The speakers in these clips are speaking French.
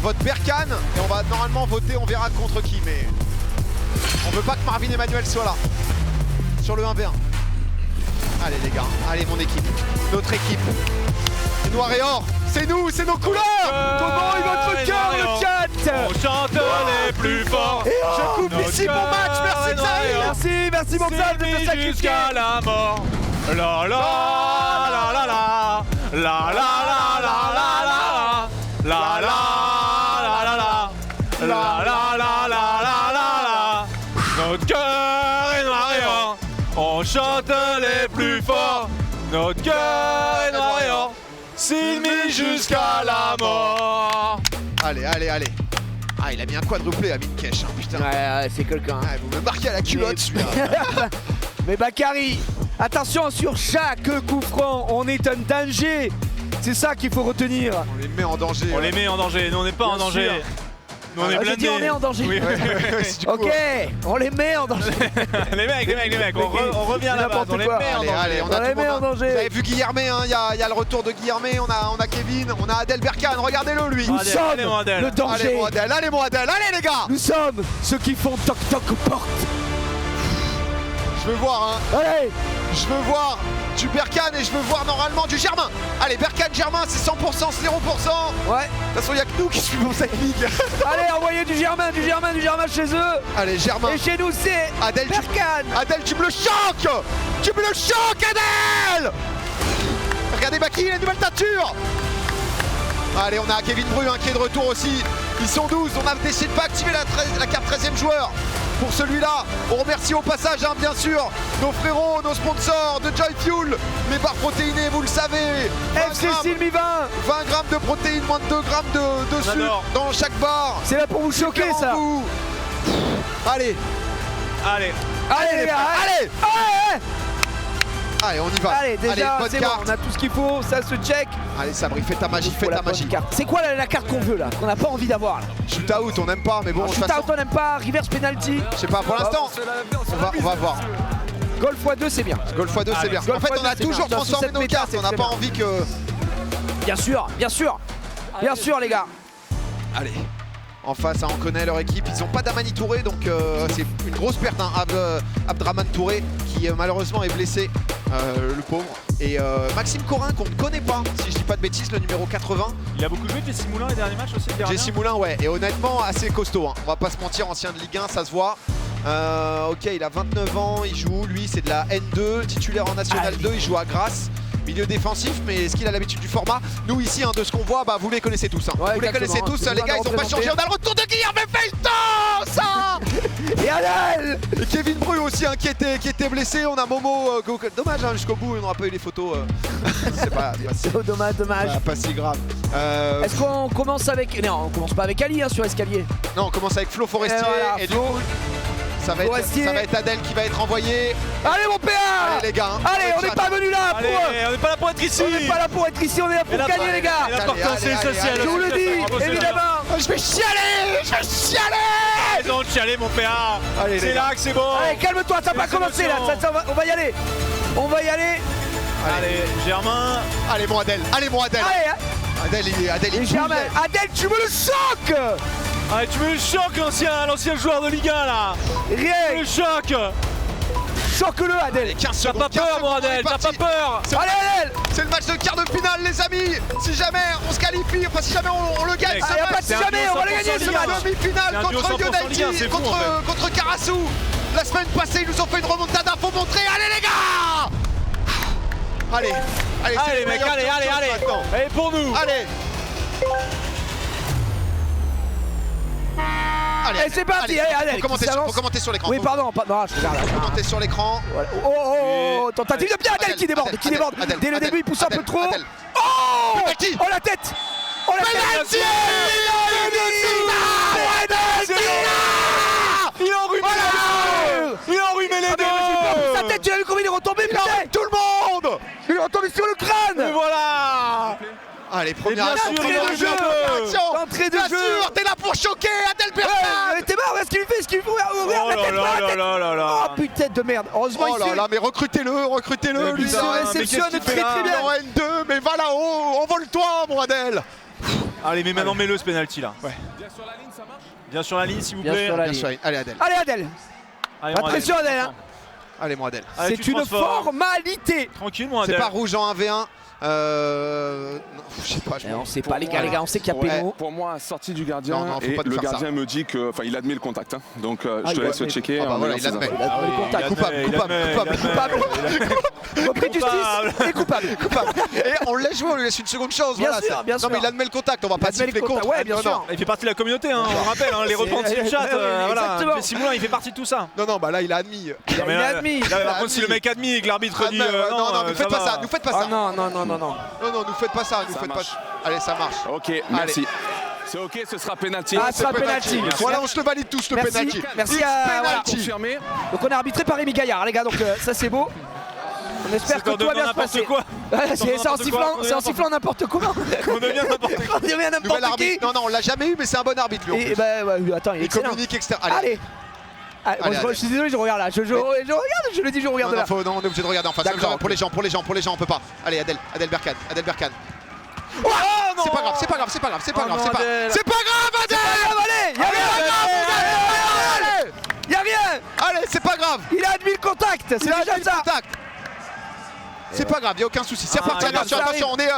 vote Berkane et on va normalement voter, on verra contre qui, mais on veut pas que Marvin Emmanuel soit là sur le 1v1. Allez les gars, allez mon équipe, notre équipe. Noir et or, c'est nous, c'est nos couleurs. Comment est votre cœur, le chat? On chante les plus forts. Je coupe ici mon match, merci Xavier. Merci Montal de te sacrifier. Jusqu'à la mort. La la la la la. La la la la la la. La la la la la. La la la la la la. Notre cœur est noir et or. On chante les plus forts. Notre cœur est noir et or. S'il mit jusqu'à la mort. Allez, allez, allez. Ah, il a mis un quadruplé à Minkesh, hein, putain. Ouais, c'est quelqu'un. Ah, vous me marquez à la culotte celui-là. Mais Bakary, attention, sur chaque coup franc, on est un danger. C'est ça qu'il faut retenir. On les met en danger. On les met en danger, nous on n'est pas en Bien danger. sûr. Nous on est J'ai blindés. dit on est en danger. Oui. Ok, on les met en danger. les mecs, on revient à la base, on les met en Allez, danger. allez, on On a les tout le met monde. en danger. Vous avez vu Guillermé, hein, il y a le retour de Guillermé, on a Kevin, on a Adel Berkane, regardez-le lui. Nous Allez, sommes allez, mon Adèle. le Allez danger. mon Adel, allez mon Adel, allez les gars. Nous sommes ceux qui font toc toc aux portes. Je veux voir, hein, Allez, je veux voir du Berkane et je veux voir normalement du Germain. Allez, Berkane, Germain, c'est 100%, 0%. De toute ouais. façon, il n'y a que nous qui suivons cette ligue. Allez, envoyez du Germain chez eux. Allez, Germain. Et chez nous, c'est Adèle, Berkane. Adèle, tu me le choques. Tu me le choques, Adèle. Regardez Baki, il a une nouvelle teinture. Allez, on a Kevin Bru hein, qui est de retour aussi. Ils sont 12, on a décidé de pas activer la carte 13e joueur. Pour celui-là, on remercie au passage, hein, bien sûr, nos frérots, nos sponsors de Joy Fuel, les barres protéinées, vous le savez. 20 FC grammes, Silmi 20. 20 grammes de protéines, moins de 2 grammes de sucre adore. dans chaque barre. C'est là pour vous choquer, Différents ça. goûts. Allez, Allez, Allez, les gars, allez, allez. allez, on y va. Allez, déjà, bonne c'est bon, carte. on a tout ce qu'il faut, ça se check. Allez, Sabri, fais ta magie, fais Faut la ta bonne magie. carte. C'est quoi la carte qu'on veut là, qu'on n'a pas envie d'avoir là? Shoot out, on n'aime pas, mais bon, de toute Shootout, façon, on n'aime pas, reverse penalty. je sais pas, pour l'instant, on va voir. Golf x2, c'est bien. Golf x2, c'est Allez, bien. Golf En fait, on a x2, c'est toujours bien. Dans transformé cette nos méta, cartes, c'est on n'a très pas bien. envie que... Bien sûr, bien sûr. Bien sûr, les gars. Allez, en face, hein, on connaît leur équipe, ils n'ont pas d'Amani Touré, donc c'est une grosse perte, hein, Abdraman Touré, qui malheureusement est blessé, le pauvre. Et Maxime Corin, qu'on ne connaît pas, si je dis pas de bêtises, le numéro 80. il a beaucoup joué Jesse Moulin les derniers matchs aussi. Jesse Moulin, ouais, et honnêtement, assez costaud, hein. On va pas se mentir, ancien de Ligue 1, ça se voit. Ok, il a 29 ans, il joue, lui, c'est de la N2, titulaire en National 2, il joue à Grasse. Milieu défensif, mais est-ce qu'il a l'habitude du format? Nous ici, hein, de ce qu'on voit, bah, vous les connaissez tous. Hein. Ouais, Vous les connaissez tous, c'est les gars, bien ils ont pas représenté. changé. On a le retour de Guillermo Feltos hein. Et Adèle. Et Kevin Bru aussi, hein, qui était blessé. On a Momo, dommage, hein, jusqu'au bout, on n'aura pas eu les photos. C'est pas si, Oh, dommage, dommage. pas si grave. Est-ce qu'on commence avec... Non, on commence pas avec Ali hein, sur escalier. Non, on commence avec Flo Forestier. voilà, et du Flo. coup, ça va Forestier. être Adèle qui va être envoyée. Allez mon PA. Allez les gars. hein. Allez, on n'est pas venu là Allez, pour... on n'est pas là pour être ici. On n'est pas là pour être ici, on est là pour gagner les gars. Et l'important c'est Allez, social. allez, Je vous le dis, Bravo, c'est évidemment. Je vais chialer. Je vais chialer. bien. Raison de chialer mon PA. Allez, les C'est gars. là que c'est bon. Allez, calme-toi, ça n'a pas Les commencé là, émotions. on va y aller. On va y aller. Allez, Germain. Allez mon Adèle. Allez mon Adèle. Allez, hein. Adèle, il Et Germain, bouillait. Adèle, tu me le choques. Allez, tu me le choques l'ancien joueur de Ligue 1 là. Tu me Rien, le choques. choque-le Adèle. 15 T'as secondes. pas 15 peur secondes, mon on est Adèle, t'as parti. pas peur. Allez Adèle. C'est le match de quart de finale les amis. Si jamais on se qualifie, enfin si jamais on le gagne, Mec, ce Il n'y a match, pas de c'est un jamais, duo on va le 100% gagner ce Ligue match. 1. demi-finale C'est un duo contre 100% Ligue 1, United, c'est fou, en fait. contre Karasu. La semaine passée, ils nous ont fait une remontada, faut montrer. Allez les gars. Allez, c'est Allez le mec, meilleur allez, champion allez, allez. maintenant. Allez pour nous. Allez. Allez, Et c'est parti, allez, Adèle, faut commenter, qui s'avance. faut commenter sur l'écran. Oui, faut pardon, non, je regarde là. commenter sur l'écran. Voilà. Oh, tentative de pied, Adèle qui déborde, Adèle, qui déborde. Adèle, Dès le Adèle, début, il pousse un peu Adèle, trop. Adèle. Oh, Penalty. oh la tête. Oh la Penalty. tête. Il a enrhumé les deux. Il a enrhumé les deux. Sa tête, tu as vu comment il est retombé, putain. Tout le monde. Il est retombé sur le Et crâne. voilà. Allez, première bien action, sûr, première il est action, de première action. Entrée de Bien jeu. sûr, t'es là pour choquer Adèle Ouais, Berkane. t'es mort, est-ce qu'il fait, Oh regarde la là tête, là la là tête. là là là. Oh putain de merde. Heureusement Oh il là se là, mais recrutez-le, Mais lui. se putain, mais réceptionne qu'est-ce qu'il très fait là très bien. En N2, mais va là-haut, envole-toi mon Adèle. Allez, mais maintenant mets-le ce penalty là. Ouais. Bien sur la ligne, s'il vous Bien plaît. sur la Bien ligne. sûr, allez Adèle. Allez Adèle. Allez, Pas mon de pression Adèle. Adèle. Hein. Allez mon Adèle. Allez, C'est tu une transformes. formalité. Tranquille, mon C'est Adèle. pas rouge en 1v1. Non, je sais pas. Et on sait pas les gars, on sait qu'il y a Ouais. péno. Pour moi, sortie du gardien, Non, non, faut et pas te le faire gardien me dit que, enfin, il admet le contact. Hein. Donc, je il te laisse admet. checker. Ah bah en voilà, ayant il ses admet. infos. Il a le contact. Coupable. Repris de justice et coupable. Et on le laisse jouer, on lui laisse une seconde chance. Bien voilà, sûr, ça. bien Non sûr. mais il admet le contact, on va Il pas admet le siffler contact, contre. ouais, bien Non, sûr. non. Il fait partie de la communauté, hein, on rappelle, hein, les reprendre sur le chat. Voilà. Exactement. Mais Simoulin, il fait partie de tout ça. Non, non, bah là il a admis. Il a admis. Là, par contre, si le mec admis et que l'arbitre dit Admet, ouais, non, non, nous faites pas va. ça, nous faites pas Oh ça. non, non, non, non, non. Non, non, nous faites pas ça, nous Ça faites pas. marche. Allez, ça marche. Ok, merci. C'est ok, ce sera penalty. Ah, ce sera penalty. Voilà, on se le valide tous le Merci. penalty. Merci X à- voilà. penalty. Confirmé. Donc on est arbitré par Rémi Gaillard, les gars, donc ça c'est beau. On espère C'est que qu'on tout va bien devient se passer. n'importe quoi. Ouais, c'est en n'importe sifflant, quoi, on c'est en devient sifflant n'importe comment. On devient n'importe quoi. On devient Nouvel n'importe qui. arbitre. Non, non, on l'a jamais eu, mais c'est un bon arbitre lui. En Et plus. bah, ouais, attends, il est Il excellent. communique externe. Allez. Ah, bon, Allez, je allez. suis désolé, je regarde là. Je regarde, je le dis, je regarde Non, là. non, on est obligé de regarder en face. D'accord, Pour les gens, on peut pas. Allez, Adèle Berkane. Oh non. C'est pas grave, c'est pas grave, c'est pas grave, c'est pas Oh grave, non, c'est pas Adèle. c'est pas grave, Adèle. Allez, y'a rien. Allez, Y'a rien. allez, c'est pas grave. Il a admis le contact. C'est Il a déjà mis le ça. contact. C'est pas grave, y a aucun souci. C'est reparti, regarde, attention, ça attention, on est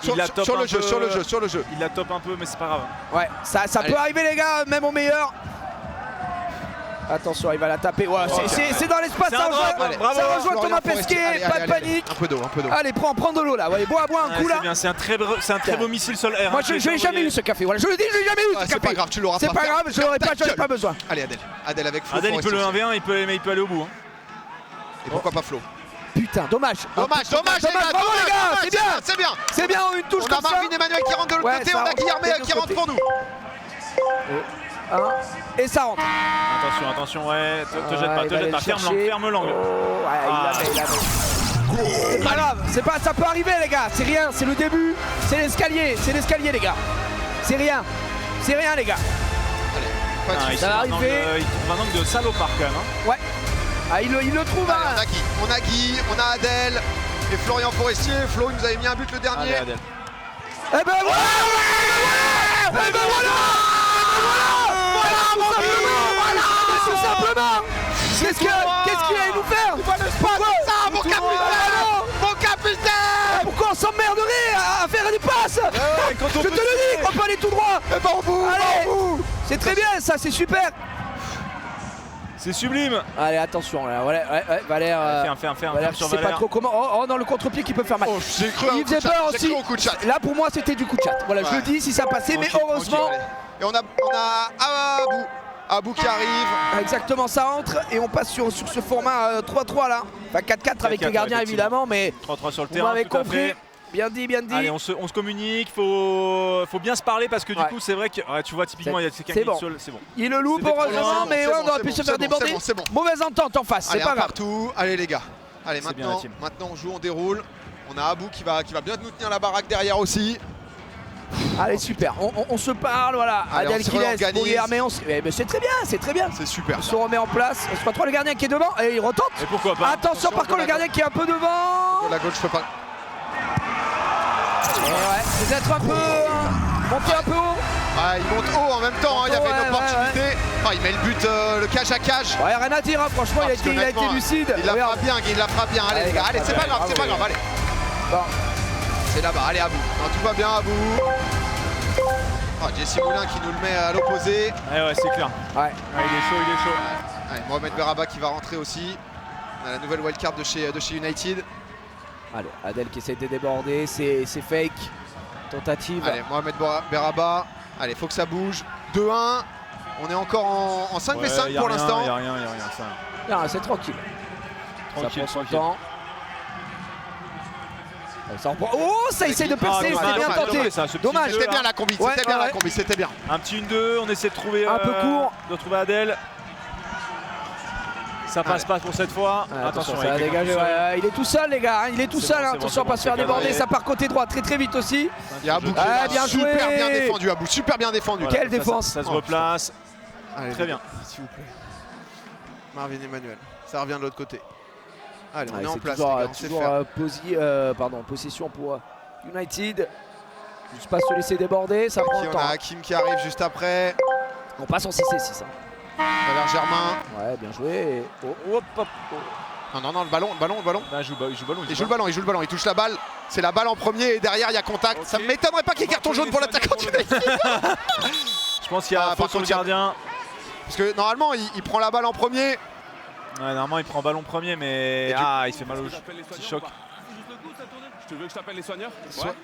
Il la top sur le un jeu, peu. sur le jeu. Il la top un peu, mais c'est pas grave. Ouais, ça Allez. peut arriver les gars, même au meilleur. Attention, il va la taper. Ouais, c'est dans l'espace, C'est ça un drop, rejoint, bravo. ça rejoint Florian Thomas Forestier. Pesquet, Allez, pas de allez, panique. Un peu d'eau. Allez, prends de l'eau là, ouais, bois un coup Ouais, là. c'est bien, c'est un très beau missile sol air. Moi je l'ai jamais eu ce café, voilà, je le dis, je l'ai jamais eu Ah, ce c'est café. pas grave, tu l'auras pas. C'est pas grave, je l'aurais pas, Ta j'en ai gueule. pas besoin. Allez, Adèle avec Flo. Adèle, il peut le Forestier 1v1, mais il peut aller au bout. Hein. aussi. Et pourquoi pas Flo? Putain, dommage. Dommage, les gars, bravo les gars, c'est bien. c'est bien. C'est bien, une touche On a comme ça. Marvin Emmanuel qui rentre de l'autre Ouais, côté, ça on a rentre Guillermet des deux qui rentre côtés. pour nous. Et ça rentre. Attention, ouais, te jette Ouais, pas, il va aller ferme chercher. l'angle, ferme l'angle. Oh, ouais, Ah. il la met. C'est pas grave, ça peut arriver les gars, c'est rien, c'est le début, c'est l'escalier les gars. C'est rien les gars. Pas de Ah, soucis. il Ça va trouve un angle- arriver. il trouve un angle de salopard quand même. Hein. Ouais. Ah, il le trouve Allez, hein. on a Guy, on a Adèle et Florian Forestier. Flo, il nous avait mis un but le dernier. Allez, Adèle. Eh ben voilà. Eh ben voilà. Tout simplement. Qu'est-ce qu'il allait nous faire? Pourquoi Ça, mon capitaine. Mon capitaine. Pourquoi on s'emmerderait à faire des passes? quand on Je te le dis, on peut aller tout droit. Eh ben, au bout, Allez. au bout. C'est très bien, ça, c'est super. C'est sublime. Allez, attention, là, ouais, Valère. Fais un Valère, sur je sais pas Valère. trop comment. Oh non, le contre-pied qui peut faire mal. Oh, j'ai cru à un Il coup de faisait chat, peur j'ai aussi. cru au coup de chat. Là, pour moi, c'était du coup de chat. Voilà, je Ouais. le dis, si ça passait, mais Tranquille, heureusement. Allez. Et on a Abou qui arrive. Exactement, ça entre et on passe sur ce format 3-3 là. Enfin 4-4 avec 4-4, les gardiens ouais, évidemment, mais 3-3 sur le vous terrain, m'avez tout à compris. fait. Bien dit, bien dit. Allez, on se communique, faut bien se parler parce que du Ouais. coup c'est vrai que ouais, tu vois typiquement il y a quelqu'un c'est qui bon. est seul, c'est bon. Il le loupe C'était trop heureusement, loin. mais C'est ouais, bon, on aurait c'est pu bon, se faire c'est bon, déborder. c'est bon. Mauvaise entente en face, c'est Allez, pas un grave. partout. Allez les gars. Allez, C'est bien, la team. maintenant on joue, on déroule. On a Abou qui va bien nous tenir la baraque derrière aussi. Allez, super. On se parle, voilà. Allez, on Adèle se qui laisse réorganise. pour Guillermet, mais c'est très bien, c'est très bien. C'est super. On se remet en place. On se retrouve le gardien qui est devant et il retente. Et pourquoi pas. Attention, par de contre, la le gardien qui est un peu devant. De la gauche, je peux pas. Et ouais, peut-être un peu monter un peu haut. Ah, il monte haut en même temps, hein, il y avait Ouais, une opportunité. Ah, il met le but, le cage à cage. Ouais, rien à dire, hein, franchement, Parce que il a été honnêtement, lucide. Il la Regarde. fera bien, il la fera bien. Allez Allez, les gars, allez, c'est pas grave, bravo, c'est pas grave, allez. Bon. C'est là-bas, allez Abou. Non, tout va bien Abou. Ah, Jesse Moulin qui nous le met à l'opposé. Ouais, c'est clair. Ouais. Ah, il est chaud. Allez, Mohamed Beraba qui va rentrer aussi. On a la nouvelle wildcard de chez United. Allez, Adèle qui essaie de déborder, c'est fake. Tentative. Allez, Mohamed Beraba. Allez, faut que ça bouge. 2-1. On est encore en 5v5 pour l'instant. Il y a rien, ça. Non, c'est tranquille. Tranquille, ça prend son tranquille. temps. Ça reprend. Oh, ça essaye de percer, dommage, c'était bien dommage, tenté. ça, ce petit Dommage. jeu, C'était là. bien la combi, Ouais, c'était bien ouais. la combi, c'était bien. Un petit 1-2, on essaie de trouver Un peu court. de trouver Adèle. Ça passe pas pour cette fois. Ouais, attention, ça va avec dégager. Ouais, il est tout seul, les gars. Hein, il est tout C'est seul. bon, Hein, c'est bon, attention, c'est pas bon, se faire c'est déborder. calme. Ça part côté droit très vite aussi. Il y a Abou qui Ah, est bien super joué. bien défendu, Abou, super bien défendu. Voilà, Quelle ça, défense. Ça se replace. Allez, Très bien. s'il vous plaît. Marvin Emmanuel, ça revient de l'autre côté. Allez, on Ouais, est en c'est place, toujours, les gars, on sait toujours faire. possession pour United. Juste pas se laisser déborder, ça prend Baki, le on temps. a Hakim qui arrive juste après. On passe en 6-6. Vers Germain. Ouais, bien joué. Oh, hop, hop. Non, le ballon. Ah, il joue le ballon. Il joue le ballon, il touche la balle. C'est la balle en premier et derrière il y a contact. Ok. Ça ne m'étonnerait pas qu'il y ait carton jaune pour l'attaquant du Nike. Je pense qu'il y a Ah, faute sur le gardien. Parce que normalement il prend la balle en premier. Ouais, normalement il prend ballon premier, mais Et du- il fait mal au J'appelle les petit soigneurs choc. ou pas Tu veux que je t'appelle les soigneurs? Soit-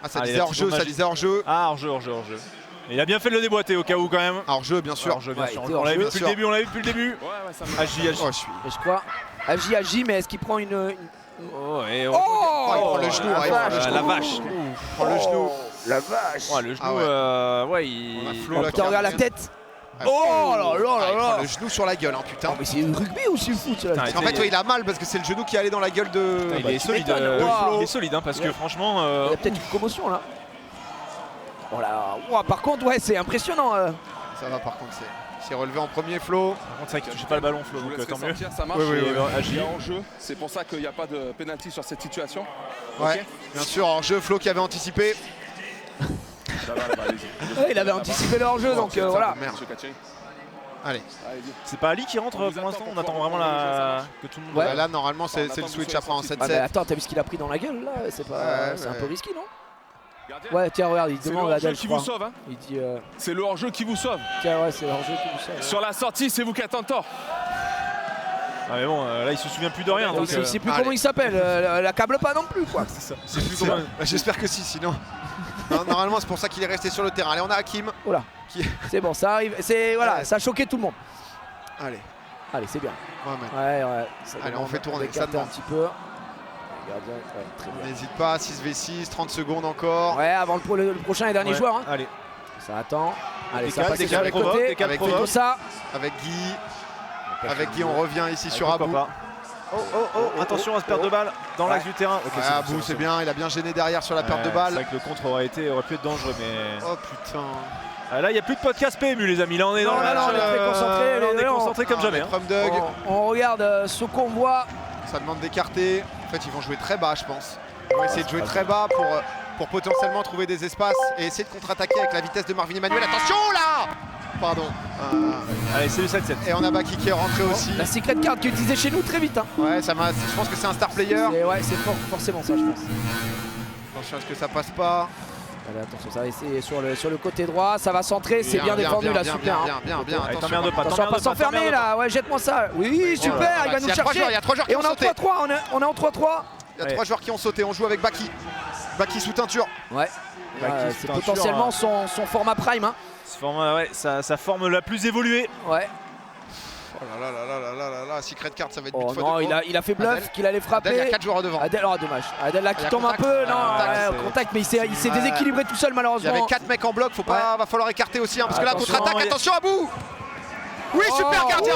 Ah, ça Ah, il disait a hors jeu, toujours ça magie. disait hors jeu. Ah, hors jeu. Et il a bien fait de le déboîter au cas où quand même. Hors jeu, bien sûr. Hors jeu, bien Ouais, sûr. il était On l'avait vu hors depuis jeu. le début, Ouais, ça me Agi. Oh, je suis. Et je crois. Agit, mais est-ce qu'il prend une. Oh, et il prend le genou, la il prend le vache. genou. la vache. Il prend le genou. La vache. Ouais, le genou, Ah ouais. ouais, On a il. Flo, Oh, là, putain, qui regarde la revient. tête. Oh là là là Il là. prend le genou sur la gueule, hein, putain. Oh, mais c'est le rugby ou c'est le foot là Putain, En fait, ouais, il a mal parce que c'est le genou qui est allé dans la gueule de. Putain, il est tu solide, m'étonnes. Wow. il est solide, hein, parce que franchement, Il y a peut-être une commotion là. Oh là. Ouah, par contre, ouais, c'est impressionnant. Ça va par contre, c'est relevé en premier, Flo. par contre, c'est vrai qu'il touche pas le ballon, Flo, Je vous donc laisserai tant mieux. sortir, ça marche. Oui, oui, Et, oui. il Agi. y a en jeu, c'est pour ça qu'il n'y a pas de pénalty sur cette situation. Ouais, Ok. bien sûr, hors jeu, Flo qui avait anticipé. Là-bas, allez-y. Ouais, il avait anticipé le hors-jeu, donc putain, voilà. Merde. Monsieur Kacheri. Allez. Allez-y. C'est pas Ali qui rentre On vous pour attend l'instant, pour on attend voir vraiment comment le jeu, ça marche. que tout le monde. Ouais. Bah, là, normalement, c'est On le attend switch que vous après en soyez 7-7. Ah, mais attends, t'as vu ce qu'il a pris dans la gueule là? C'est pas. Ouais, c'est un ouais. peu risqué, non? Gardien, Ouais, tiens, regarde, il c'est le demande à hors-jeu Adèle, je qui vous crois. sauve. Hein. Il dit. C'est le hors-jeu qui vous sauve. Tiens, ouais, c'est l'hors-jeu qui vous sort. Sur la sortie, c'est vous qui êtes en tort. Ah, mais bon, là, il se souvient plus de rien. Donc, Donc, il sait plus allez. comment il s'appelle, la câble pas non plus quoi. c'est ça. C'est plus comment. Bah, j'espère que si, sinon. Non, normalement, c'est pour ça qu'il est resté sur le terrain. Allez, on a Hakim. Voilà. Qui- C'est bon, ça arrive. C'est voilà, Ouais. ça a choqué tout le monde. Allez, Allez, c'est bien. Mohamed. Ouais. Ça Allez, demande on fait tourner, ça d'écarter demande. un petit peu. Gardien, ouais, très bien. N'hésite pas, 6v6, 30 secondes encore. Ouais, avant le prochain et dernier Ouais. joueur. Hein. Allez, Ça attend. Allez, ça Décale, passe sur décale, les provoque, côtés. décale, Avec provoque. Tout ça. Avec Guy. Avec Guy, on revient ici sur Pourquoi Abou. pas. Oh, attention à se perdre de balle dans l'axe du terrain. Ok, Ouais, c'est bon, Abou, bon, c'est bon. bien, il a bien gêné derrière sur la perte de C'est balle. vrai que le contre aurait pu être dangereux, mais. Oh putain. Ah, là, il n'y a plus de podcast PMU, les amis. Là, on est dans Non, le non, match. on est très concentrés, là, on est on- concentrés comme jamais. hein. From Doug, On regarde ce qu'on voit. ça demande d'écarter. En fait, ils vont jouer très bas, je pense. Ils vont essayer de jouer très bas pour potentiellement trouver des espaces et essayer de contre-attaquer avec la vitesse de Marvin Emmanuel. Attention là! Pardon. Allez, c'est le 7-7. Et on a Baki qui est rentré aussi. La secret card qui est utilisée chez nous très vite. Hein. Ouais, je pense que c'est un star player. Ouais, c'est forcément ça, je pense. Attention à ce que ça passe pas. Allez, attention, ça va essayer sur le côté droit. Ça va centrer. C'est bien défendu là, bien, super. hein. bien. Allez, Attention. t'emmerdes pas, Attention à pas s'enfermer là. Ouais, jette-moi ça. Oui, super. Il va nous Il y a 3 chercher. joueurs, il y a 3 joueurs qui Et ont on est en sauté. 3-3. On est en 3-3. Il y a 3 joueurs qui ont sauté. On joue avec Baki. Baki sous teinture. Ouais. Baki sous C'est teinture, potentiellement son format prime. Hein. Ce format, ouais, sa forme la plus évoluée. Ouais. Oh là, Secret card, ça va être but Oh fois non, de trop. il a fait bluff Adèle. qu'il allait Adèle, il y a frapper. 4 joueurs devant. Adèle, oh dommage. Adèle là Il y qui a tombe un contact. peu. Non, Contact, ouais, contact, mais il s'est Ouais. déséquilibré tout seul Il y malheureusement. avait 4 mecs en bloc, va falloir écarter aussi hein, parce que là Attention, contre-attaque, il y a- attention à bout. Oui, super Oh, gardien.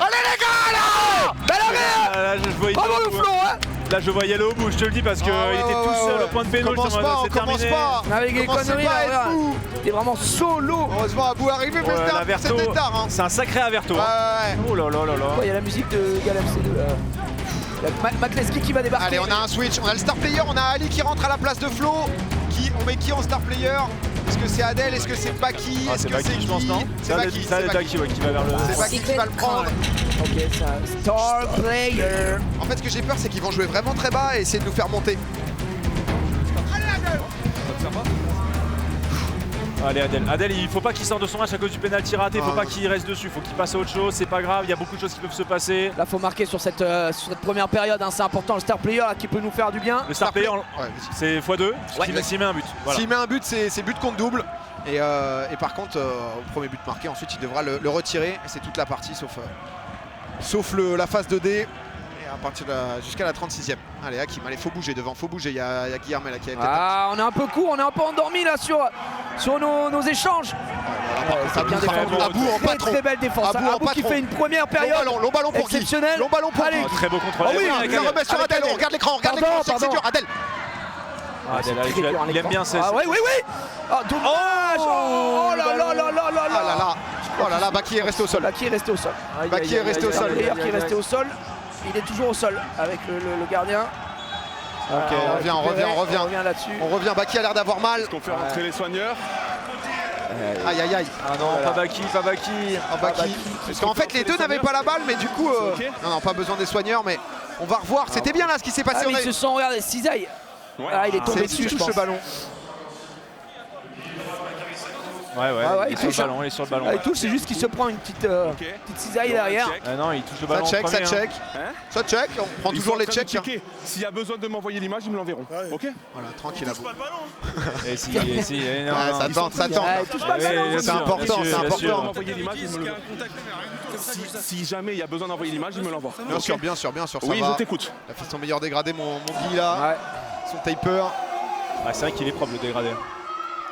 Allez les gars là. Belle arrêt. Là, je voyais Bravo aller le au bout. Flo, hein. Là, je voyais aller au bout, je te le dis, parce qu'il Ah ouais, était ouais, tout seul ouais. au point de péno. Commence pas, on commence pas. Avec les Commencez conneries pas à là, être regarde. fou. T'es vraiment solo. Heureusement Abou est arrivé, mais Averto, c'était tard. Hein. c'est un sacré Averto. Ouais, hein. ouais. Oh là là là là. Il y a la musique de Galem C2 là. Il y a Makleski qui va débarquer. Allez, on a un switch, on a le star player, on a Ali qui rentre à la place de Flo. On met qui en star player? Est-ce que c'est Adèle? Est-ce que c'est Baki? Ah, Est-ce c'est que Baki, c'est je pense, Guy? non? C'est Baki, Ça, c'est c'est Baki. Baki qui va vers le. C'est Baki qui va le prendre. Ok, c'est un star player. En fait, ce que j'ai peur, c'est qu'ils vont jouer vraiment très bas et essayer de nous faire monter. Allez, Adèle, il faut pas qu'il sorte de son match à cause du pénalty raté, il faut Ah, pas non. qu'il reste dessus, il faut qu'il passe à autre chose, c'est pas grave, il y a beaucoup de choses qui peuvent se passer. Là, faut marquer sur cette première période. Hein, c'est important, le star player là, qui peut nous faire du bien. Le star player, Ouais, c'est x2, Ouais. s'il met un but. Voilà. S'il met un but, c'est but contre double. Et par contre, au premier but marqué, ensuite il devra le retirer. Et c'est toute la partie sauf la phase 2D. Et à partir jusqu'à la 36e. Allez, Hakim, allez, faut bouger devant, faut bouger. Il y a Guillermo là qui est peut-être. Ah, on est un peu court, on est un peu endormi là sur nos échanges. C'est bien défendu. Abou en Très patron. très belle défense. Abou en Abou qui patron. fait une première période Long ballon pour qui? exceptionnelle. Long ballon pour Allez, qui? Très beau contrôle. Oh oui, Avec il le Adèle. remet sur Avec Adèle. Adèle. Regarde l'écran, Pardon, on sait que c'est pardon. dur. Adèle. Adèle, Très dur, hein, il aime bien Ah oui. Ah, dommage. Oh là là là là là Ah là là. Oh là là, Baki est resté au sol. Baki est resté au sol. Baki est resté au sol. Player qui est resté au sol. Il est toujours au sol avec le gardien. Ok, on revient. On revient là-dessus. On revient, Baki a l'air d'avoir mal. Est-ce qu'on fait rentrer les soigneurs? Aïe aïe aïe. Ah non, Voilà. pas Baki. Baki. Parce qu'en fait les deux n'avaient pas la balle mais du coup C'est ok. non pas besoin des soigneurs mais on va revoir. C'était bien là ce qui s'est passé. Ah, mais ils se sont, regardez, cisaille. Ouais. Ah, il est tombé C'est dessus, je touche pense. le ballon. Ouais, il il est sur le touche, ballon, il est sur le ballon. Ah, il touche, c'est juste qu'il se prend une petite cisaille derrière. Check. Ah non, il touche le Ça ballon. check, en ça premier, check. Hein? Ça check, on prend Ils toujours sont les en train de checks. checker. S'il y a besoin de m'envoyer l'image, ils me l'enverront. Ok? Voilà, tranquille à vous. Et si, non, Ouais, non. ça tente, ça tente. Ah, il touche pas le Ouais, ballon. bien C'est sûr, important, bien c'est sûr, important. bien sûr. M'envoyer l'image, ils me le Si jamais il y a besoin d'envoyer l'image, il me l'envoie. Bien Ok? sûr, bien sûr, ça Oui, va. je t'écoute. Il a fait son meilleur dégradé, mon Guy là. Ouais. Son taper. Ah, c'est vrai qu'il est propre le dégradé.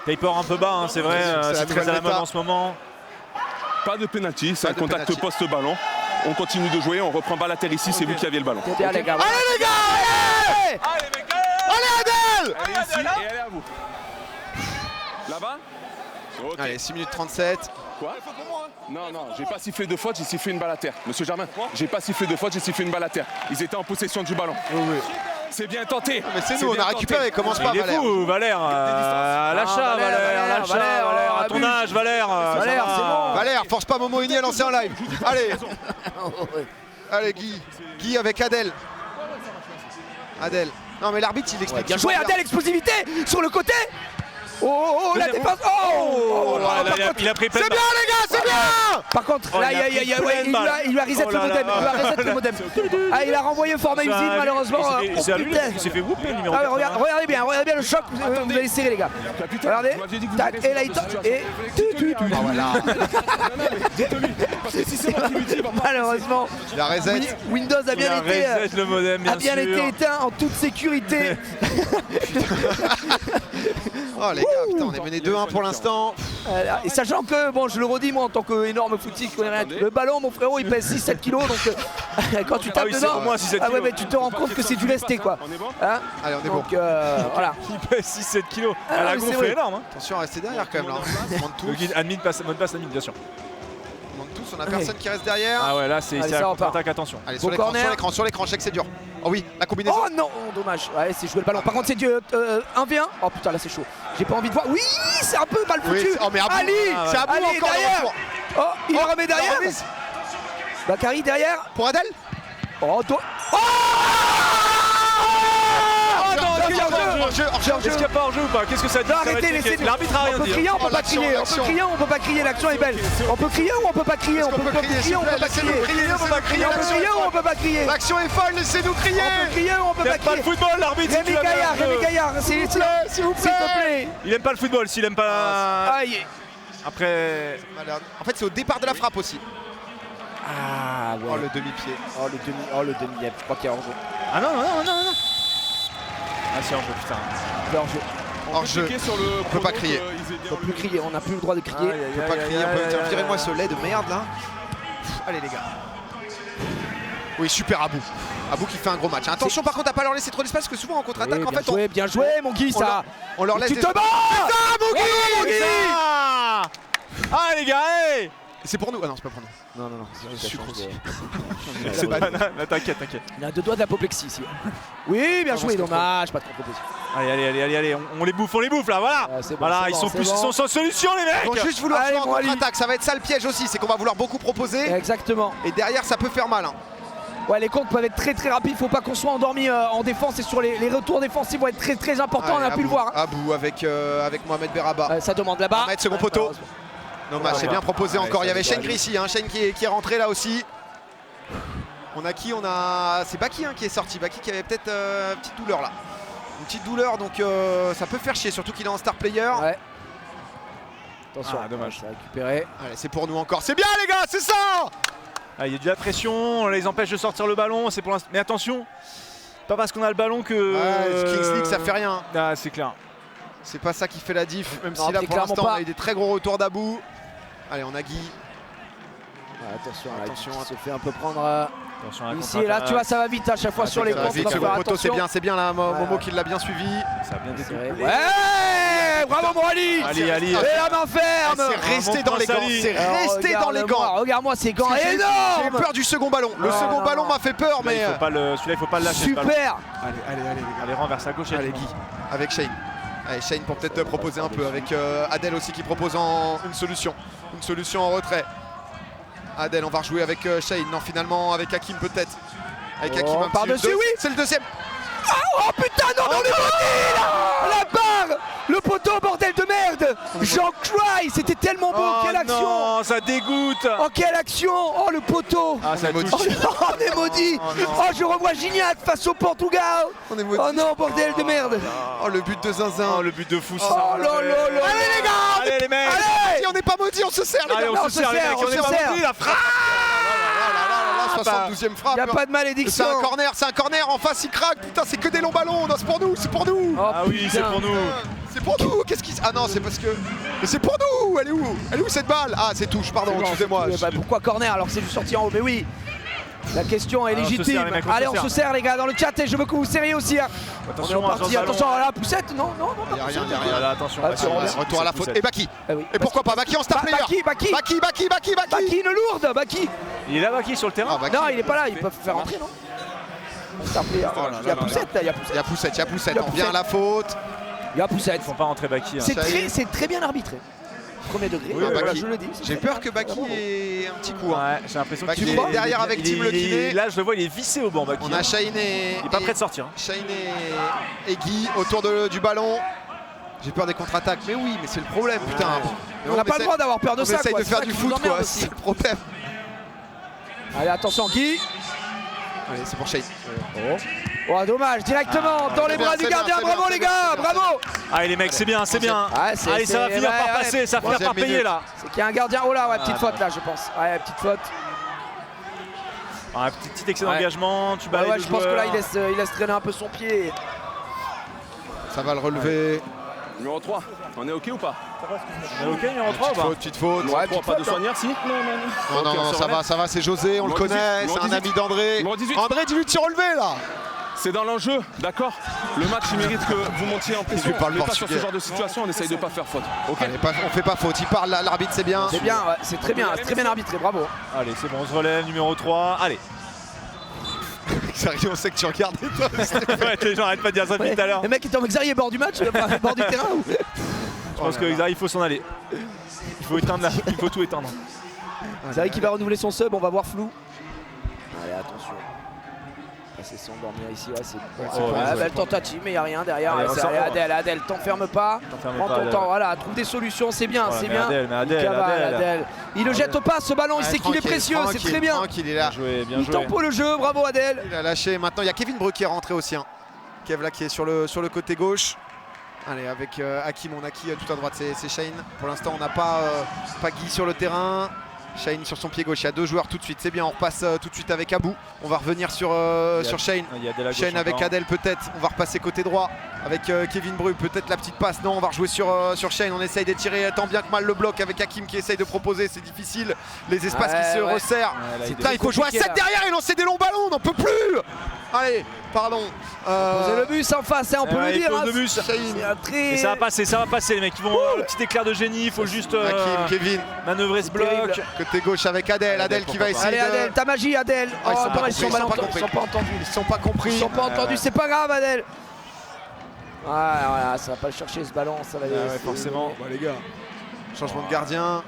Taper un peu bas, hein, c'est vrai, C'est la c'est très à la nouvelle mode méta. en ce moment. Pas de penalty, c'est Pas un de contact penalty. poste-ballon. On continue de jouer, on reprend balle à terre ici, c'est vous qui aviez le ballon. C'est bien, les gars. Allez les gars, allez! Allez les mecs, Allez Adèle! Elle est ici et elle est à vous. Là-bas? Ok. Allez, 6 minutes 37. Quoi? Non, non, j'ai pas sifflé de faute, j'ai sifflé une balle à terre. Monsieur Germain, j'ai pas sifflé de faute, j'ai sifflé une balle à terre. Ils étaient en possession du ballon. C'est bien tenté. Mais c'est nous, on bien a récupéré, commence pas Il est Valère. fou, Valère. À l'achat, Valère. À ton abuse. âge, Valère. Valère, ça c'est va. bon. Valère, force pas Momo Uni à lancer en live. Allez, allez Guy. Guy avec Adèle. Adèle. Non mais l'arbitre il explique. Bien joué, Adèle, explosivité sur le côté. Oh, la Deuxième. défense. Oh, Là, par il a- contre- il a pris plein C'est de bien les gars, c'est bien! Par contre, Oh, là, il a pris plein de balles. il lui a reset Oh le là modem. là. Il lui a reset le modem. Ah, il a renvoyé format usine, malheureusement. C'est à lui, putain. il s'est fait whooper le numéro Ah ouais, 80. regardez bien le choc, vous allez serrer les gars. Regardez, tac, et là il tape, et Voilà. Parce que si c'est moi qui lui dis, malheureusement, La reset. Windows a Il bien a été, reset le modem, bien sûr. éteint en toute sécurité. Oh les gars, putain, on est mené 2-1 pour l'instant. Et sachant que, bon, je le redis, moi en tant qu'énorme footix, le ballon, mon frérot, il pèse 6-7 kilos, donc quand tu tapes oui, c'est dedans, au moins 6-7 ah ouais, kilos. mais tu te rends compte que c'est du lesté quoi. On est bon? Hein, Allez, on est bon. donc voilà. Il pèse 6-7 kilos. Ah, Elle a mais c'est gonflé vrai. énorme. Hein. Attention à rester derrière quand même là. On demande Le tous, guide admin passe, mode passe admin, bien sûr. on demande tous, on a personne qui reste derrière. Ah ouais, là c'est Allez, la ça repart. contre-attaque, attention. Allez, Bon sur l'écran, corner. sur l'écran, je sais que c'est dur. Oh oui, la combinaison. Oh non, dommage. Ouais, c'est jouer le ballon. Par contre, c'est du 1v1. Oh putain, là c'est chaud. J'ai pas envie de voir. Oui, c'est un peu mal Oui, foutu. oh mais à bout, Ali, c'est à bout Ali encore le derrière. retour. Oh, il Oh, remet la derrière. remise. Bakary derrière. Pour Adèle. Oh, toi. Oh non, il y a un jeu. Hors-jeu, Est-ce qu'il n'y a pas hors-jeu ou pas? Qu'est-ce que ça dit? Non, Ça va arrêtez, être checké. laissez-nous. L'arbitre a rien On peut dit. crier, on peut Oh, pas l'action, crier. On l'action. peut crier, on peut pas crier. L'action est belle. On peut crier ou on peut pas crier. On qu'on peut peut crier, s'il crier ou vous on peut plaît, pas laissez-nous crier. crier, on peut pas crier, On peut l'action crier est ou on peut pas crier. L'action est folle, laissez-nous crier. On peut crier ou on peut Il pas aime pas le crier. football, l'arbitre. Rémi Gaillard, s'il te plaît. Il aime pas le football, s'il aime pas. Aïe. Après. En fait, c'est au départ de la frappe aussi. Ah Oh le demi-pied. Oh le demi, je crois qu'il y a hors-jeu. Ah non. Ah si, hors-jeu, putain. Hors-jeu. Hors-jeu. On peut pas crier. On peut plus crier, on n'a plus le droit de crier. On peut pas crier, on peut tiens, virez-moi ce lait de merde là. Allez les gars. Oui, super Abou. Abou qui fait un gros match. Attention par contre à pas leur laisser trop d'espace parce que souvent en contre-attaque en fait Bien joué mon Guy ça. on leur laisse Tu des... te bats. Ah mon Guy Ah les gars, hey. C'est pour nous. Ah non, c'est pas pour nous. Non, Sucre aussi. C'est pas. T'inquiète. Il a deux doigts d'apoplexie ici. Oui, bien joué, dommage, pas de proposition. Allez, on les bouffe là, voilà. C'est bon, Voilà, c'est ils bon, sont c'est plus, bon. ils sont sans solution les Ils vont mecs. juste vouloir Allez, jouer en mon Ali. contre-attaque. Ça va être ça le piège aussi, c'est qu'on va vouloir beaucoup proposer. Exactement. Et derrière ça peut faire mal. Hein. Ouais, les comptes peuvent être très très rapides, faut pas qu'on soit endormi en défense et sur les retours défensifs vont être très très importants, on a Allez, pu le voir. Abou avec Mohamed Beraba. Ça demande là-bas. Mohamed, second poteau. Dommage, c'est bien proposé Ouais, encore. Il y ça avait doit Shane aller. ici, hein. Shane qui est rentré là aussi. On a qui? On a. C'est Baki qui est sorti. Baki qui avait peut-être une petite douleur là. Une petite douleur donc ça peut faire chier, surtout qu'il est en star player. Ouais. Attention, Ah, dommage. ça a récupéré. Allez, c'est pour nous encore. C'est bien les gars, c'est ça! Ah, il y a de la pression, on les empêche de sortir le ballon, c'est pour l'instant. Mais attention, pas parce qu'on a le ballon que. Ouais, Kings League ça fait rien. Ah, c'est clair. C'est pas ça qui fait la diff, même Non, si là c'est pour clairement l'instant on pas. a eu des très gros retours d'Abou. Allez, on a Guy. Ouais, attention, là, Attention, il se fait un peu prendre Attention à la ici et là, tu vois, ça va vite à chaque fois sur les Ça va comptes, vite, faut sur faire le poteau, attention. c'est bien là, Momo Ouais. qui l'a bien suivi. Ça a bien C'est découpé. vrai. Ouais, bravo mon Ali. Ali, Ali. Et la main ferme. C'est resté mon dans les prince gants. Ali. C'est resté dans les gants. Regarde-moi ces gants J'ai eu énormes. peur du second ballon. Le second ballon m'a fait peur, mais Celui-là, il faut pas le lâcher. ce ballon. Super. allez, les gars. Allez, renverse à gauche. Allez, Guy, avec Shane. Allez, Shane pour peut-être proposer un peu, avec Adèle aussi qui propose une solution en retrait. Adèle, on va rejouer avec Shane. Non, finalement, avec Hakim peut-être. Avec Hakim un petit par-dessus, deux. oui. C'est le deuxième. Oh putain, non, on est maudit là. La barre. Le poteau, bordel de merde. Jean Cry, c'était tellement beau. Quelle action. Non, ça dégoûte. Oh, quelle action. Oh, le poteau. Ah, ça maudit. touche. Oh, on est maudit. Oh, je revois Gignac face au Portugal. On est maudit. Oh non, bordel de merde. Oh, le but de Zinzin. Oh, le but de fou. Oh là là là. Allez, les gars. Allez, les mecs. Allez. Si on n'est pas maudit, on se serre, les Allez, gars. on se serre, les mecs. on On se est pas serre. maudits, la frappe. Oh là là, 72e frappe. Y a pas de malédiction. C'est un corner, en face il craque, putain c'est que des longs ballons, non c'est pour nous, c'est pour nous. Oh, Ah oui, c'est putain. pour nous. C'est pour nous, qu'est-ce qui... Ah non, c'est parce que... Mais c'est pour nous, elle est où cette balle? Ah c'est touche, pardon, Non, excusez-moi. bah, pourquoi corner alors que c'est juste sorti en haut? Mais oui, la question est Ah, on se légitime. serre, les mecs, Allez, on se serre les gars dans le chat et je veux que vous serriez aussi. Hein. Attention, on est parti, attention à la poussette. Non, non, non. Il y a rien, Voilà, attention. Ah, Ah, retour à la faute. Et Baki. Ah oui. Et pourquoi pas Baki en star player. Baki. Baki, une lourde, Baki. Il est là, Baki, sur le terrain. Ah, Baki. Non, il est pas là, ils peuvent faire rentrer, non? Star player. Il y a poussette là, il y a poussette. Il y a poussette, on revient à la faute. Il y a poussette. Ils font pas rentrer Baki. hein. C'est très bien arbitré. Premier degré, Oui, voilà, Baki. je le dis. J'ai peur que Baki ait un petit coup. hein. Ouais, j'ai l'impression Baki qu'il est derrière avec Tim le kiné. Là, je le vois, il est vissé au banc, Baki. On a Shane et... Il est pas prêt de sortir. hein. Shane et Guy autour du ballon. J'ai peur des contre-attaques, mais oui, mais c'est le problème, putain. Mais On n'a pas le droit d'avoir peur de on ça. essaye quoi. de C'est faire ça du qui foot, nous emmerde quoi, aussi. c'est le problème. Allez, attention, Guy. Allez, c'est pour Shane. Oh, dommage, directement dans les c'est bras bien, du gardien. c'est Bravo bien, les c'est bien, gars, c'est bien. bravo. Allez, les mecs, c'est bien, c'est bien. Ouais, c'est- Allez, ça va c'est- finir par ouais, passer, ça va finir Troisième par payer minute. là. C'est qu'il y a un gardien. Oh là, ouais, petite faute là, je pense. Ouais, petite faute. Un petit excès Ouais. d'engagement, tu Ouais, balayes ouais, le je pense que là, joueur. il laisse traîner un peu son pied. Ça va le relever. Numéro 3, on est OK ou pas? On est ok, numéro 3 ou pas? Petite faute. Ouais, 3, petite pas de faute, hein. soigneur, si? Non. Non, non, Ok, on non, se ça remet. va, c'est José, on le Numéro connaît, 18, c'est un numéro ami d'André. Numéro 18. André, dis-lui de se relever là. C'est dans l'enjeu, d'accord? Le match, il mérite que vous montiez en pression. lui parle Mais pas sur portugais. ce genre de situation, on essaye de pas faire faute. OK? Allez, on fait pas faute, il parle, l'arbitre c'est bien. C'est bien, ouais, c'est très bien arbitré, bravo. Allez, c'est bon, on se relève, numéro 3. Allez. Sérieux, on sait que tu regardes. Ouais, les gens arrêtent pas de dire ça depuis Ouais. tout à l'heure. Le mec était en Xavier bord du match, enfin, bord du terrain ou... Je pense que Xavier, il faut s'en aller. Il faut éteindre là, il faut tout éteindre. C'est vrai qu'il va renouveler son sub, on va voir flou. Allez, attention. Passer sans dormir ici, ouais, c'est bon. bien joué. Belle tentative, mais il n'y a rien derrière. Allez, Ouais, c'est- ressort. Adèle, t'enferme pas. T'enferme Prends pas, ton Adèle. temps, voilà, trouve des solutions, c'est bien, Voilà, c'est mais bien. Adèle, mais Adèle, Il cavale, Adèle. Il le jette pas ce ballon, il sait qu'il est précieux, c'est très bien. Tranquille, il est là. Bien joué, bien Il joué. tempo le jeu, bravo Adèle. Il a lâché. Maintenant, il y a Kevin Breu qui est rentré aussi. Hein. Kev là qui est sur le côté gauche. Allez, avec Hakim, on a qui tout à droite? C'est Shane. Pour l'instant, on n'a pas Guy sur le terrain. Shane sur son pied gauche. Il y a deux joueurs tout de suite. C'est bien, on repasse tout de suite avec Abou. On va revenir sur Shane. Il y a Adèle à gauche Shane avec encore. Adèle peut-être. On va repasser côté droit avec Kevin Breu. Peut-être la petite passe. Non, on va rejouer sur Shane. On essaye d'étirer tant bien que mal le bloc avec Hakim qui essaye de proposer. C'est difficile. Les espaces qui se Ouais. resserrent. Ouais, là, il Putain, il faut jouer à 7 là. derrière et lancer des longs ballons. On n'en peut plus. Allez, pardon. Posez le bus en face, hein, on peut Ouais, le il dire. pose le bus. C'est un très... Et ça va passer les mecs. Ils vont avoir le petit éclair de génie. Il faut juste Hakim, Kevin, manœuvrer ce bloc. terrible. côté gauche avec Adèle. Adèle qui va pourquoi pas. essayer Allez de... Adèle, ta magie Adèle. Ah, ils sont pas dommage, compris, ils sont pas compris. Ils sont pas entendus. Ils sont pas compris. Ils sont pas entendus, c'est pas grave Adèle. Voilà, ça va pas le chercher ce ballon, ça va Ouais, forcément. Bon, les gars, changement de gardien.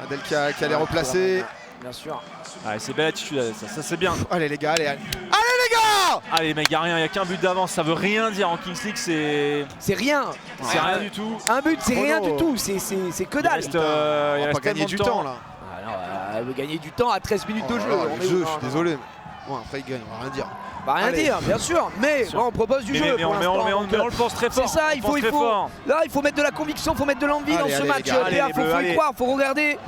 Adèle qui allait replacer. Bien sûr. Allez, c'est belle attitude, ça c'est bien. Allez les gars, allez. Allez les gars. Allez les mecs, y a rien, y a qu'un but d'avance, ça veut rien dire en Kings League, C'est rien. c'est rien du tout. Un but, c'est rien Chrono. du tout. C'est que Il dalle. reste, On il va reste pas gagner tellement du de temps là. Ah non, elle veut gagner du temps à 13 minutes de Oh jeu. là là, On le est jeu, où, je suis non, désolé. Bon, après il gagne, on va rien dire. Bah rien Allez. dire, bien sûr. Mais sûr. bon, on propose du Mais, jeu. mais pour on, l'instant, mais on donc, le pense très fort. c'est ça, On pense très fort. Là, il faut mettre de la conviction, il faut mettre de l'envie dans Allez, ce allez, match. les gars, allez, Léa, les faut Bleus, y allez. croire, faut regarder.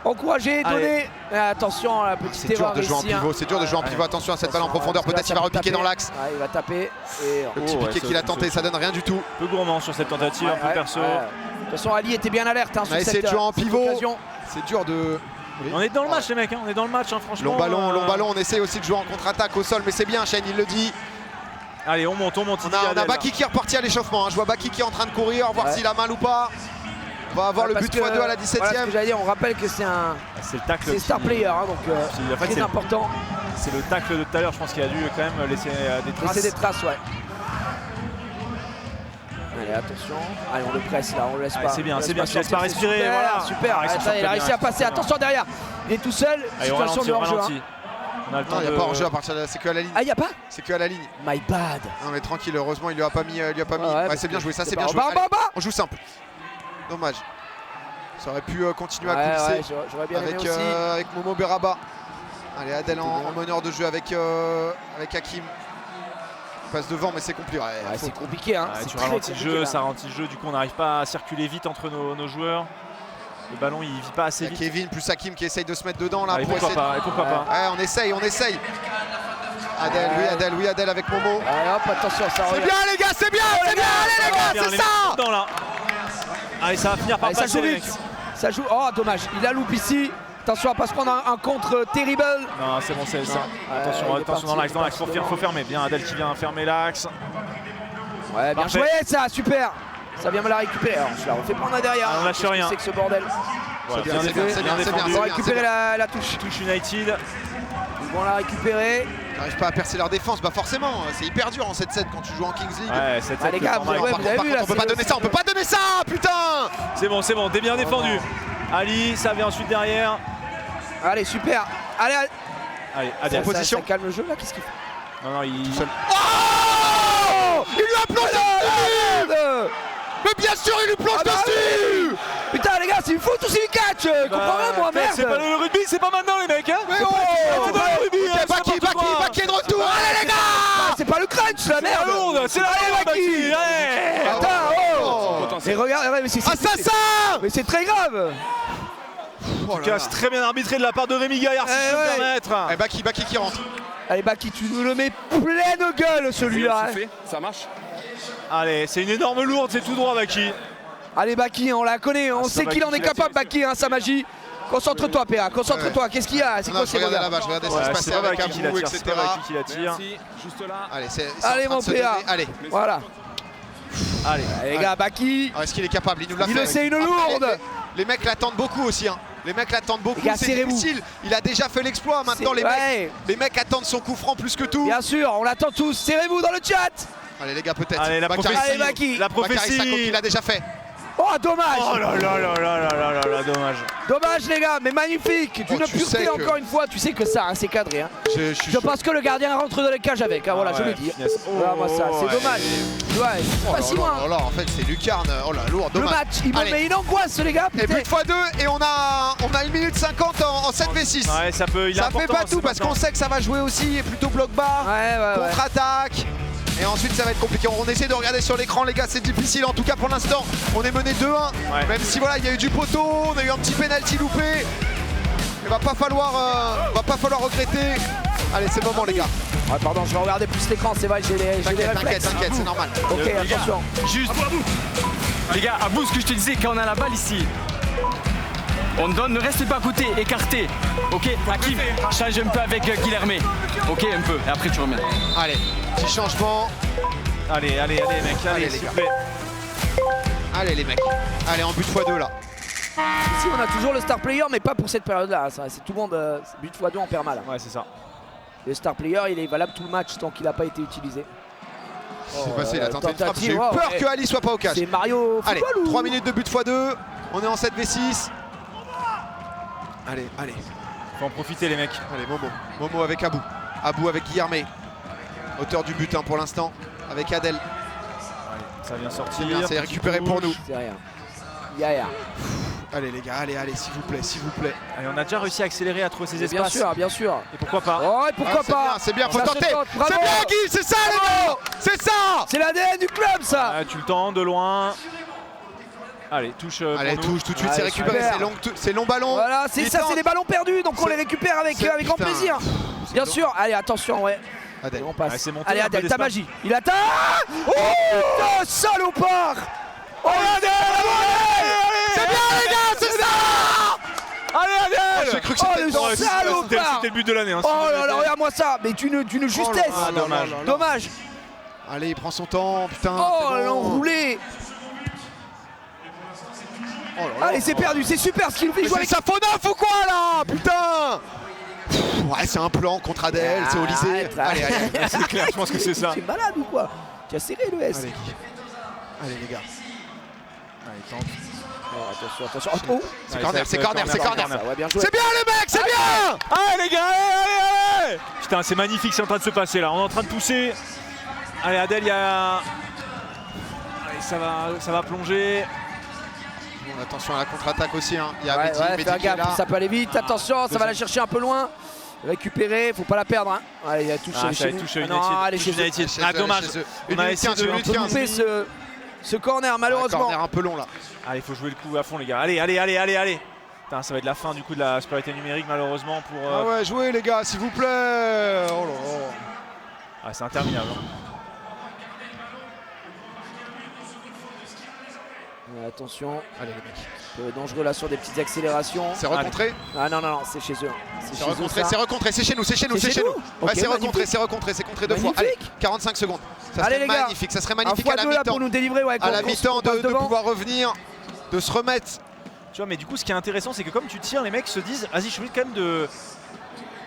Encourager, Allez. donner. Attention, la petite C'est dur erreur de jouer en ici, hein. pivot, c'est dur de jouer en pivot. Attention à cette balle en profondeur, peut-être il va repiquer dans l'axe. Ouais, il va taper. Et... Le petit Oh, ouais, piqué ça, qu'il a ça, tenté, ça. ça donne rien du tout. Un peu gourmand sur cette tentative, un peu Ouais, perso. ouais. De toute façon, Ali était bien alerte hein, sur a essayé cette de jouer en cette pivot. occasion. C'est dur de... On est dans le match les mecs, hein, on est dans le match franchement. Long ballon, on essaye aussi de jouer en contre-attaque au sol, mais c'est bien, Shane, il le dit. Allez, on monte. On a Baki qui est reparti à l'échauffement. Hein. Je vois Baki qui est en train de courir, voir s'il a mal ou pas. On va avoir le but x2 à la 17e. Voilà ce que j'allais dire, on rappelle que c'est un C'est le tacle. c'est star player, hein, donc En fait, très important. C'est le tacle de tout à l'heure, je pense qu'il a dû quand même laisser des traces. Laisser des traces, ouais. Allez, attention. Allez, on le presse là, on le laisse pas. C'est bien, on c'est bien, tu laisses sortir, pas c'est respirer, super, voilà. Super, Ah, il s'en attends, sort il très a réussi bien, à passer. c'est Attention derrière, il est tout seul. Allez, on Situation ralentit, de on hors-jeu. ralentit. On a le temps Non, il n'y a de- pas hors-jeu à partir de là, c'est que à la ligne. Ah, il n'y a pas? C'est que à la ligne. My bad. Non mais tranquille, heureusement il lui a pas mis. Ouais, Ouais, c'est bien joué, ça c'est bien joué. Bah, Allez, bah, bah. on joue simple. Dommage. Ça aurait pu continuer à Ouais, coulisser j'aurais bien aimé aussi. avec Momo Beraba. Allez, Adel en meneur de jeu avec Hakim. Il passe devant mais c'est compliqué. Ouais, Ouais, c'est compliqué, hein. Ouais, C'est tu très ralentis le compliqué, jeu, là. ça ralentit le jeu, du coup on n'arrive pas à circuler vite entre nos joueurs. Le ballon il vit pas assez Il y a vite. Kevin plus Hakim qui essaye de se mettre dedans là Allez, pour pourquoi essayer. pas, et pourquoi pas. Ouais, on essaye. Adel, Adel avec Momo. Allez, hop, attention, ça C'est revient. bien les gars, c'est bien, allez les gars, Bien, c'est les ça. mecs dedans, là. Allez, ça va finir par Allez, ça passer joue les vite. mecs. Ça joue. Oh, dommage. Il a loupé ici. Attention à pas se prendre un contre terrible. Non, c'est bon, c'est ça. Attention, il est attention dans parti, l'axe, il est parti faut fermer. Bien, Adel qui vient fermer l'axe. Ouais, bien Parfait. joué, ça, super. Ça vient me la récupérer. Alors, je la refais prendre derrière. Ah, on lâche Qu'est-ce que rien. c'est que ce bordel. Voilà, bien, c'est bien, c'est bien, c'est défendu. Ils vont bien, récupérer la touche. Touche United. Ils vont la récupérer. Ils n'arrivent pas à percer leur défense, bah forcément, c'est hyper dur en 7-7 quand tu joues en Kings League. Ouais, c'est Ah, les gars, normal. ouais, Par vous avez contre, vu, là, on peut pas c'est- donner ça, on peut pas donner ça, putain. C'est bon, t'es bien défendu. Ali, ça vient ensuite derrière. Allez, super. Allez, Allez, En Adel. position. ça calme le jeu là. Qu'est-ce qu'il fait? Non, il. Oh, il lui a plongé dessus. Mais bien sûr, il lui plonge Ah bah dessus. Putain, les gars, c'est une faute ou c'est une catch? Comprends rien, moi, merde. C'est pas le rugby, c'est pas maintenant les mecs, hein. Mais C'est oh, pas le rugby, hein, c'est n'importe quoi. Baki est de retour. Allez les gars. Ah, c'est pas le crunch, la C'est la merde. lourde, c'est la Allez, lourde, Baki. Baki, ouais. Attends, oh. Potentiel. Et regarde, ouais, mais c'est Assassin. mais c'est très grave. Oh là là. Casse très bien arbitré de la part de Rémi Gaillard, si je peux me ouais. permettre. Eh, Baki qui rentre. Allez, Baki, tu nous le mets pleine gueule, celui-là. hein. Ça marche. Allez, c'est une énorme lourde, c'est tout droit Baki. Allez, Baki, on la connaît, on ça sait va qu'il en qui est l'a capable, tiré, Baki, hein, sa magie. Concentre-toi, PA, concentre-toi. Qu'est-ce qu'il y a? C'est Non, quoi je ces regardais regards? là-bas, je regardais ce qui se Ouais, passait c'est pas avec Baki qui la Abou, tire, etc. c'est pas Baki qui la tire. Merci. Juste là. Allez, c'est Allez, en train mon de se PA. donner. Allez. Voilà. Allez, Allez, les gars, Baki, Ah, est-ce qu'il est capable? Il nous l'a il fait. le sait, une Après, lourde. Les mecs l'attendent beaucoup aussi. Hein. Les mecs l'attendent beaucoup. Les gars, C'est serrez-vous. difficile. Il a déjà fait l'exploit. Maintenant, C'est- ouais. les mecs attendent son coup franc plus que tout. Bien sûr, on l'attend tous. Serrez-vous dans le chat. Allez, les gars, peut-être. allez, la Bakary, prophétie. Allez, Baki. La Bakary Sakho prophétie. qui l'a déjà fait. Oh, dommage. Oh là là là là là là là là, dommage. Dommage, les gars, mais magnifique. Oh, D'une tu sais pureté, que- encore une fois. Tu sais que ça, hein, c'est cadré. Hein. Je suis Je pense que le gardien rentre dans les cages avec. Hein, voilà, Ah je ouais, le dis. finesse. Voilà, moi, ça, c'est ouais. dommage. Ouais, c'est pas si loin. Oh là, en fait, c'est Lucarne. Oh là, lourd, Le dommage. match, il me Allez. met une angoisse, les gars. Et Putain. but x2 et on a 1 minute 50 en 7v6. Ouais, ça peut. Il est Ça fait important, pas tout c'est parce qu'on maintenant. sait que ça va jouer aussi et plutôt bloc bas, Ouais. contre-attaque. Et ensuite ça va être compliqué. On essaie de regarder sur l'écran les gars, c'est difficile en tout cas pour l'instant. On est mené 2-1. Ouais. Même si voilà, il y a eu du poteau, on a eu un petit penalty loupé. Il va pas falloir regretter. Allez, c'est le moment les gars. Ouais, pardon, je vais regarder plus l'écran, c'est vrai, j'ai les T'inquiète, réflexes. c'est normal. Ok, attention. Juste, les gars, à vous ce que je te disais, quand on a la balle ici, on donne, ne restez pas à côté, écarté. Ok, Hakim, change un peu avec Guilherme. Ok, un peu, et après tu remets. Allez, petit changement. Allez, mec, Allez, allez, les s'il gars. vous plaît. Allez les mecs. Allez, en but x2 là. Ici, on a toujours le star player, mais pas pour cette période-là. Ça, c'est tout le monde, but x2 en perma là. Ouais, c'est ça. Le star player, il est valable tout le match tant qu'il n'a pas été utilisé. C'est passé, il a tenté une frappe. tentative, J'ai eu ouais, peur ouais. que Ali soit pas au cash. C'est Mario Allez, Football ou- 3 minutes de but x2. On est en 7v6. Allez. Faut en profiter les mecs. Allez, Momo avec Abou. Abou avec Guilherme. Auteur du but hein, pour l'instant. Avec Adel. Ça vient sortir. C'est bien, c'est récupéré pour nous. C'est rien. Yaya. Allez les gars, allez, s'il vous plaît. Allez, on a déjà réussi à accélérer, à trouver ces Bien espaces. sûr. Et pourquoi pas. Oh, et pourquoi Ah, pas? c'est bien, faut Ça se tenter. tente, bravo. C'est bien Guy, c'est ça les gars. C'est ça. C'est l'ADN du club, ça. Ah, tu le tentes de loin. Allez, touche. Allez, pour nous. touche tout de suite, Allez, c'est récupéré, super. c'est long ballon. Voilà, c'est Il ça, tente. c'est les ballons perdus, donc on les récupère avec grand putain. plaisir. Bien sûr. Allez, attention, ouais. Adel. Et on passe. Ouais, c'est monté, Allez, un peu Adel, ta d'espace. magie. Il attaque. Oh, putain, salopard. Oh, Adel. C'est bien les gars, c'est ça. Allez, Adel. J'ai cru que Oh, c'était le dedans. salopard. C'était le but de l'année. Hein, Oh là là, regarde-moi ça. Mais d'une justesse. Ah, dommage. Dommage. Allez, il prend son temps, putain. Oh, c'est bon. l'enroulé. Oh là là. Allez, c'est perdu, c'est super ce qu'il nous fait Mais jouer c'est avec. Safonov ou quoi là? Putain. Ouais, c'est un plan contre Adèle, c'est au lycée. Arrête, Allez, C'est clair, je pense que c'est ça. C'est malade ou quoi? Tu as serré le S. Allez, Guy. Allez les gars. Allez, tente. Oh, attention. Oh, C'est corner, c'est corner, c'est corner. ça va bien jouer. C'est bien les mecs, c'est bien. Allez les gars, allez, allez. Putain, c'est magnifique, c'est en train de se passer là. On est en train de pousser. Allez, Adèle, il y a... Allez, ça va plonger. Bon, attention à la contre-attaque aussi. Hein. Il y a Ouais, Mehdi, ouais, Mehdi fais qui est là. gaffe, ça peut aller vite. Attention, ça va la chercher un peu loin. Récupérer, faut pas la perdre. Hein. Allez, il a touché Ah, ça chez a nous. touché Ah United. non, allez, chez eux. United. Chez Ah, eux, dommage. chez eux. On a essayé de... Une On minute peut 15. louper ce corner, Un malheureusement. corner un peu long là. Allez, il faut jouer le coup à fond, les gars. Allez, allez, allez, allez, allez. Putain, ça va être la fin du coup de la supériorité numérique, malheureusement, pour... Ah ouais, jouez les gars, s'il vous plaît. Oh là là. Ah, c'est interminable. Hein. Attention, Allez les mecs. un peu dangereux là sur des petites accélérations. C'est rencontré. Ah non, c'est chez eux. C'est rencontré, c'est chez nous, c'est chez nous, C'est c'est chez chez nous. nous. Ouais, Ok, c'est rencontré, magnifique. c'est contré 2 fois. Allez, Magnifique. 45 secondes. Ça Allez, serait les gars. magnifique, ça serait Un magnifique fois à la deux là pour mi-temps. nous délivrer. Ouais, À la qu'on mi-temps passe de devant. pouvoir revenir, de se remettre. Tu vois, mais du coup, ce qui est intéressant, c'est que comme tu tires, les mecs se disent, vas-y, je suis quand même de...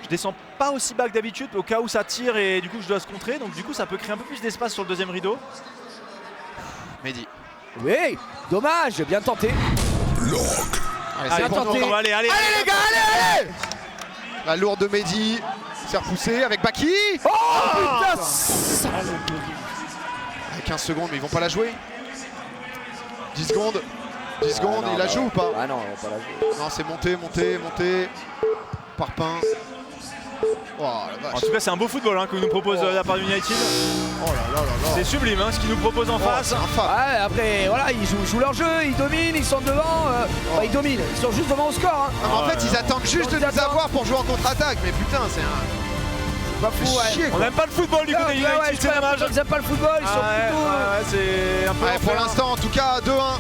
Je descends pas aussi bas que d'habitude au cas où ça tire et du coup je dois se contrer. Donc du coup, ça peut créer un peu plus d'espace sur le deuxième rideau. Mehdi. Oui, dommage, bien tenté. Allez, Allez, c'est bon, tenté. nous, on va- allez, allez, Allez les gars, allez, allez. La lourde de Mehdi. C'est repoussé avec Baki. Oh putain ça- Avec 15 secondes, mais ils vont pas la jouer. 10 secondes. 10 secondes, non, il la bah joue ou pas? Ah non, on va pas la jouer. Non, c'est monté. Parpaing. Oh la En vache. tout cas, c'est un beau football hein, que nous propose la part d'United. Oh là là là là. C'est sublime hein, ce qu'ils nous proposent en Oh, face. c'est infâme. Ouais, après, voilà, ils jouent leur jeu, ils dominent, ils sont devant. Bah, ils dominent, ils sont juste devant au score. Hein. Ah, mais en Ouais, fait, ils attendent juste de Ils nous attendent. avoir pour jouer en contre-attaque. Mais putain, c'est un. Pas fou, ouais. chier On quoi. n'aime pas le football du côté Ouais, United, ouais, c'est dommage. ils aiment pas le football, ils sont plutôt. C'est un peu Ouais, pour l'enfer. l'instant, en tout cas, 2-1.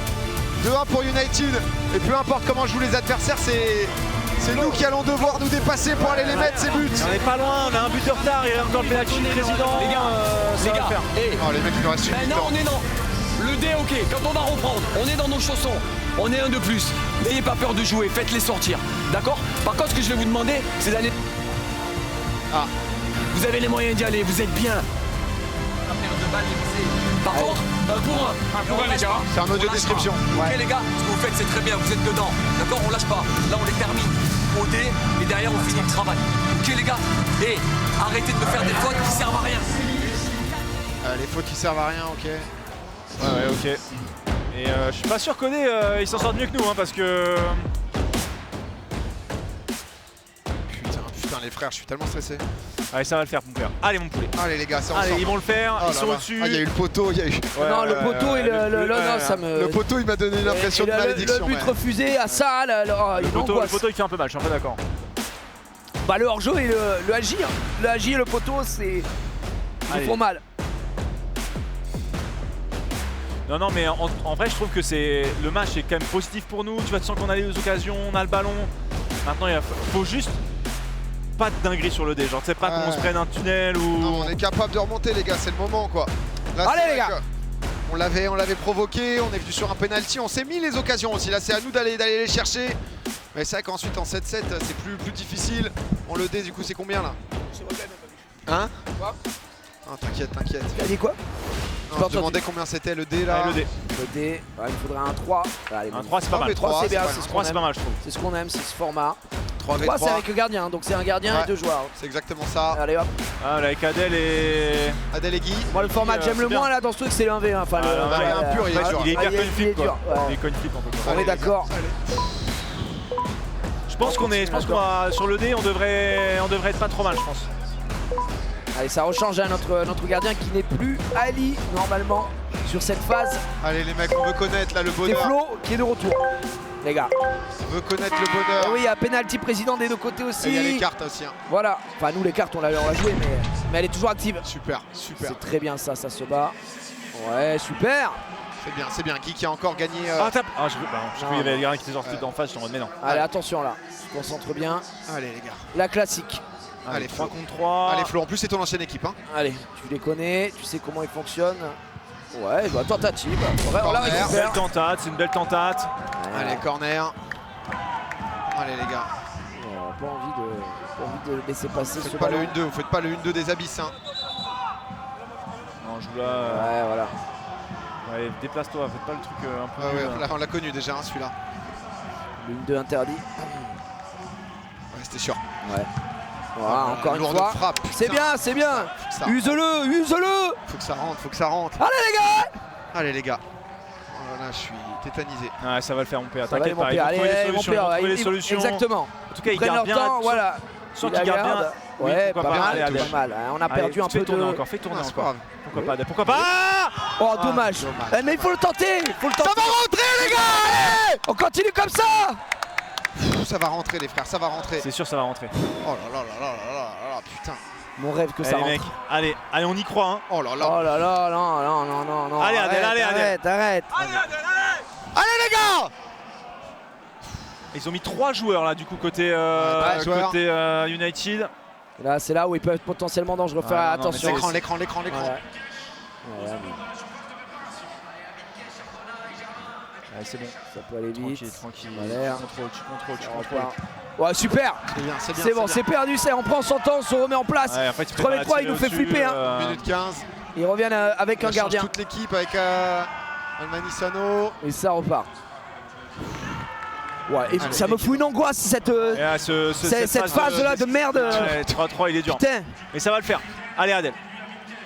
2-1 pour United. Et peu importe comment jouent les adversaires, c'est nous qui allons devoir nous dépasser pour aller les mettre ces buts. On n'est pas loin, on a un but de retard, il y a encore le pénalty du président. Les gars, ça les va gars, le faire. Oh, les mecs, il nous reste une non, mi-temps. on est dans le dé, ok. Quand on va reprendre, on est dans nos chaussons. On est un de plus. N'ayez pas peur de jouer, faites-les sortir. D'accord? Par contre, ce que je vais vous demander, c'est d'aller. Ah. Vous avez les moyens d'y aller, vous êtes bien. Par contre, un pour un, les gars. C'est un audio description. Ok, les gars, ce que vous faites, c'est très bien, vous êtes dedans. D'accord? On lâche pas. Là, on les termine au dé et derrière, on finit le travail. Ok, les gars? Et arrêtez de me faire des fautes qui servent à rien. Les fautes qui servent à rien, ok. Ouais, ok. Et je suis pas sûr qu'Odé il s'en sorte mieux que nous hein, parce que. Putain, les frères, je suis tellement stressé. Allez, ça va le faire, mon père. Allez, mon poulet. Allez, les gars, c'est Allez, ensemble. ils vont le faire, Oh ils là sont là. au-dessus. Ah, il y a eu le poteau, il y a eu. Ouais, Non, le ouais, poteau et le. Non, ça me. Le poteau, il m'a donné une impression Et de malédiction. le but mais- refusé à ça, Le une poteau, angoisse. il fait un peu mal, je suis un peu d'accord. Bah, le hors-jeu et le agir. Le agir et le poteau, c'est. Ils Allez. font mal. Non, non, mais en vrai, je trouve que le match est quand même positif pour nous. Tu vois, tu sens qu'on a les occasions, on a le ballon. Maintenant, il faut juste pas de dinguerie sur le dé. Genre, tu sais pas qu'on se prenne un tunnel ou. Non, on est capable de remonter, les gars, c'est le moment, quoi. Là, Allez, c'est les vrai gars. que on l'avait provoqué, on est venu sur un penalty, on s'est mis les occasions aussi. Là, c'est à nous d'aller les chercher. Mais c'est vrai qu'ensuite, en 7-7, c'est plus difficile. On le dé, du coup, c'est combien là? Hein? Quoi? Ah, t'inquiète. T'as dit quoi? Non, je demandais combien c'était le dé là. Allez, le dé. Le dé, il faudrait un 3. Allez, Un bon. 3, c'est pas Non, mal. mais 3, c'est bien, pas c'est ce 3, qu'on c'est pas aime. mal, je trouve. C'est ce qu'on aime, c'est ce format. 3v3, 3, c'est avec le gardien, donc c'est un gardien Ouais. et 2 joueurs. c'est exactement ça. Allez hop. Ah, là, avec Adèle et. Adèle et Guy. Moi, le format que j'aime c'est le bien. moins là dans ce truc, c'est le 1v1. Enfin, Ah, le là, il est impur, il est dur. Il est hyper il est coin flip, dur, quoi. ouais. Il est coin flip, en tout cas. On Allez, est d'accord. Je pense qu'on va sur le dé, on devrait être pas trop mal, je pense. Allez, ça rechange à notre gardien qui n'est plus Ali normalement sur cette phase. Allez, les mecs, on veut connaître là le C'est bonheur. Flo qui est de retour. Les gars. On veut connaître le Et bonheur. oui, il y a penalty président des deux côtés Et aussi. il y a les cartes aussi. Hein. Voilà. Enfin, nous, les cartes, on l'a joué, mais elle est toujours active. Super. C'est très bien ça se bat. Ouais, super. C'est bien. Guy qui a encore gagné. Ah, tape. Ah, je sais pas, il y avait le gars qui était sorti Ouais. d'en face, je suis en mode, mais non. Allez, attention là. On se concentre bien. Allez, les gars. La classique. Allez, 3 Flo. contre 3. Allez Flo, en plus c'est ton ancienne équipe. Hein. Allez, tu les connais, tu sais comment ils fonctionnent. Ouais, bah tentative. On la Corner. Belle récupère. tentate, c'est une belle tentate. Allez, corner. Allez les gars, Pas envie de laisser passer ce faites pas le ballon. 1-2, vous faites pas le 1-2 des abysses. Hein. Non, joue là. Ouais, voilà. Ouais, déplace-toi, faites pas le truc un peu. Ah ouais, nul, là, on l'a connu déjà hein, celui-là. Le 1-2 interdit. Ouais, c'était sûr. Ouais. Voilà, encore une lourde fois. frappe. C'est bien, c'est bien. Faut que ça- Use-le, use-le. Faut que ça rentre, faut que ça rentre. Allez les gars. Allez les gars. Voilà, je suis tétanisé. Ouais, ça va le faire, mon père. Ça va, T'inquiète mon pas, ils père. vont Allez, trouver les mon solutions. Ils vont père. trouver les solutions. Exactement. En tout cas, Ils ils prennent gardent leur bien. temps, voilà. Soit Ils qu'ils la gardent bien. gardent. Oui, Ouais, pourquoi pas pas. mal, Allez, Adèle. pas mal. On a perdu un fais peu tourner de... encore, fais tourner Ah, c'est encore. pas grave. Pourquoi pas, Adèle, pourquoi pas. Oh, dommage. dommage. Mais il faut le tenter. Faut le Ça tenter. va rentrer les gars. Allez. On continue comme ça. Ça va rentrer les frères, ça va rentrer. C'est sûr, ça va rentrer. Oh là là là là là là là, putain. Mon rêve que ça Allez, rentre. mec, allez, on y croit. Hein. Oh là là. Oh là là, non, non, non, non, non. Allez, Adèle, allez, arrête, arrête. Allez les gars. Ils ont mis 3 joueurs là, du coup, côté joueurs. United. Là, c'est là où ils peuvent être potentiellement dangereux. Faire Ah, non, non, attention. mais L'écran. Ouais. Ouais, mais Allez, c'est bon. ça peut aller vite. Tranquille. Voilà. Tu Ça contrôles. repart. Ouais, super. C'est bien, c'est bien. C'est bon, c'est perdu, on prend son temps, on se remet en place. Ouais, en fait, Premier 3, il nous fait flipper. Hein. Minute 15. Ils reviennent avec un Ça change gardien. toute l'équipe avec Almanisano. Et ça repart. Ouais, et Allez, ça me fout une angoisse cette Cette phase là de merde. Ouais, 3-3, il est dur. Putain. Mais ça va le faire. Allez, Adèle.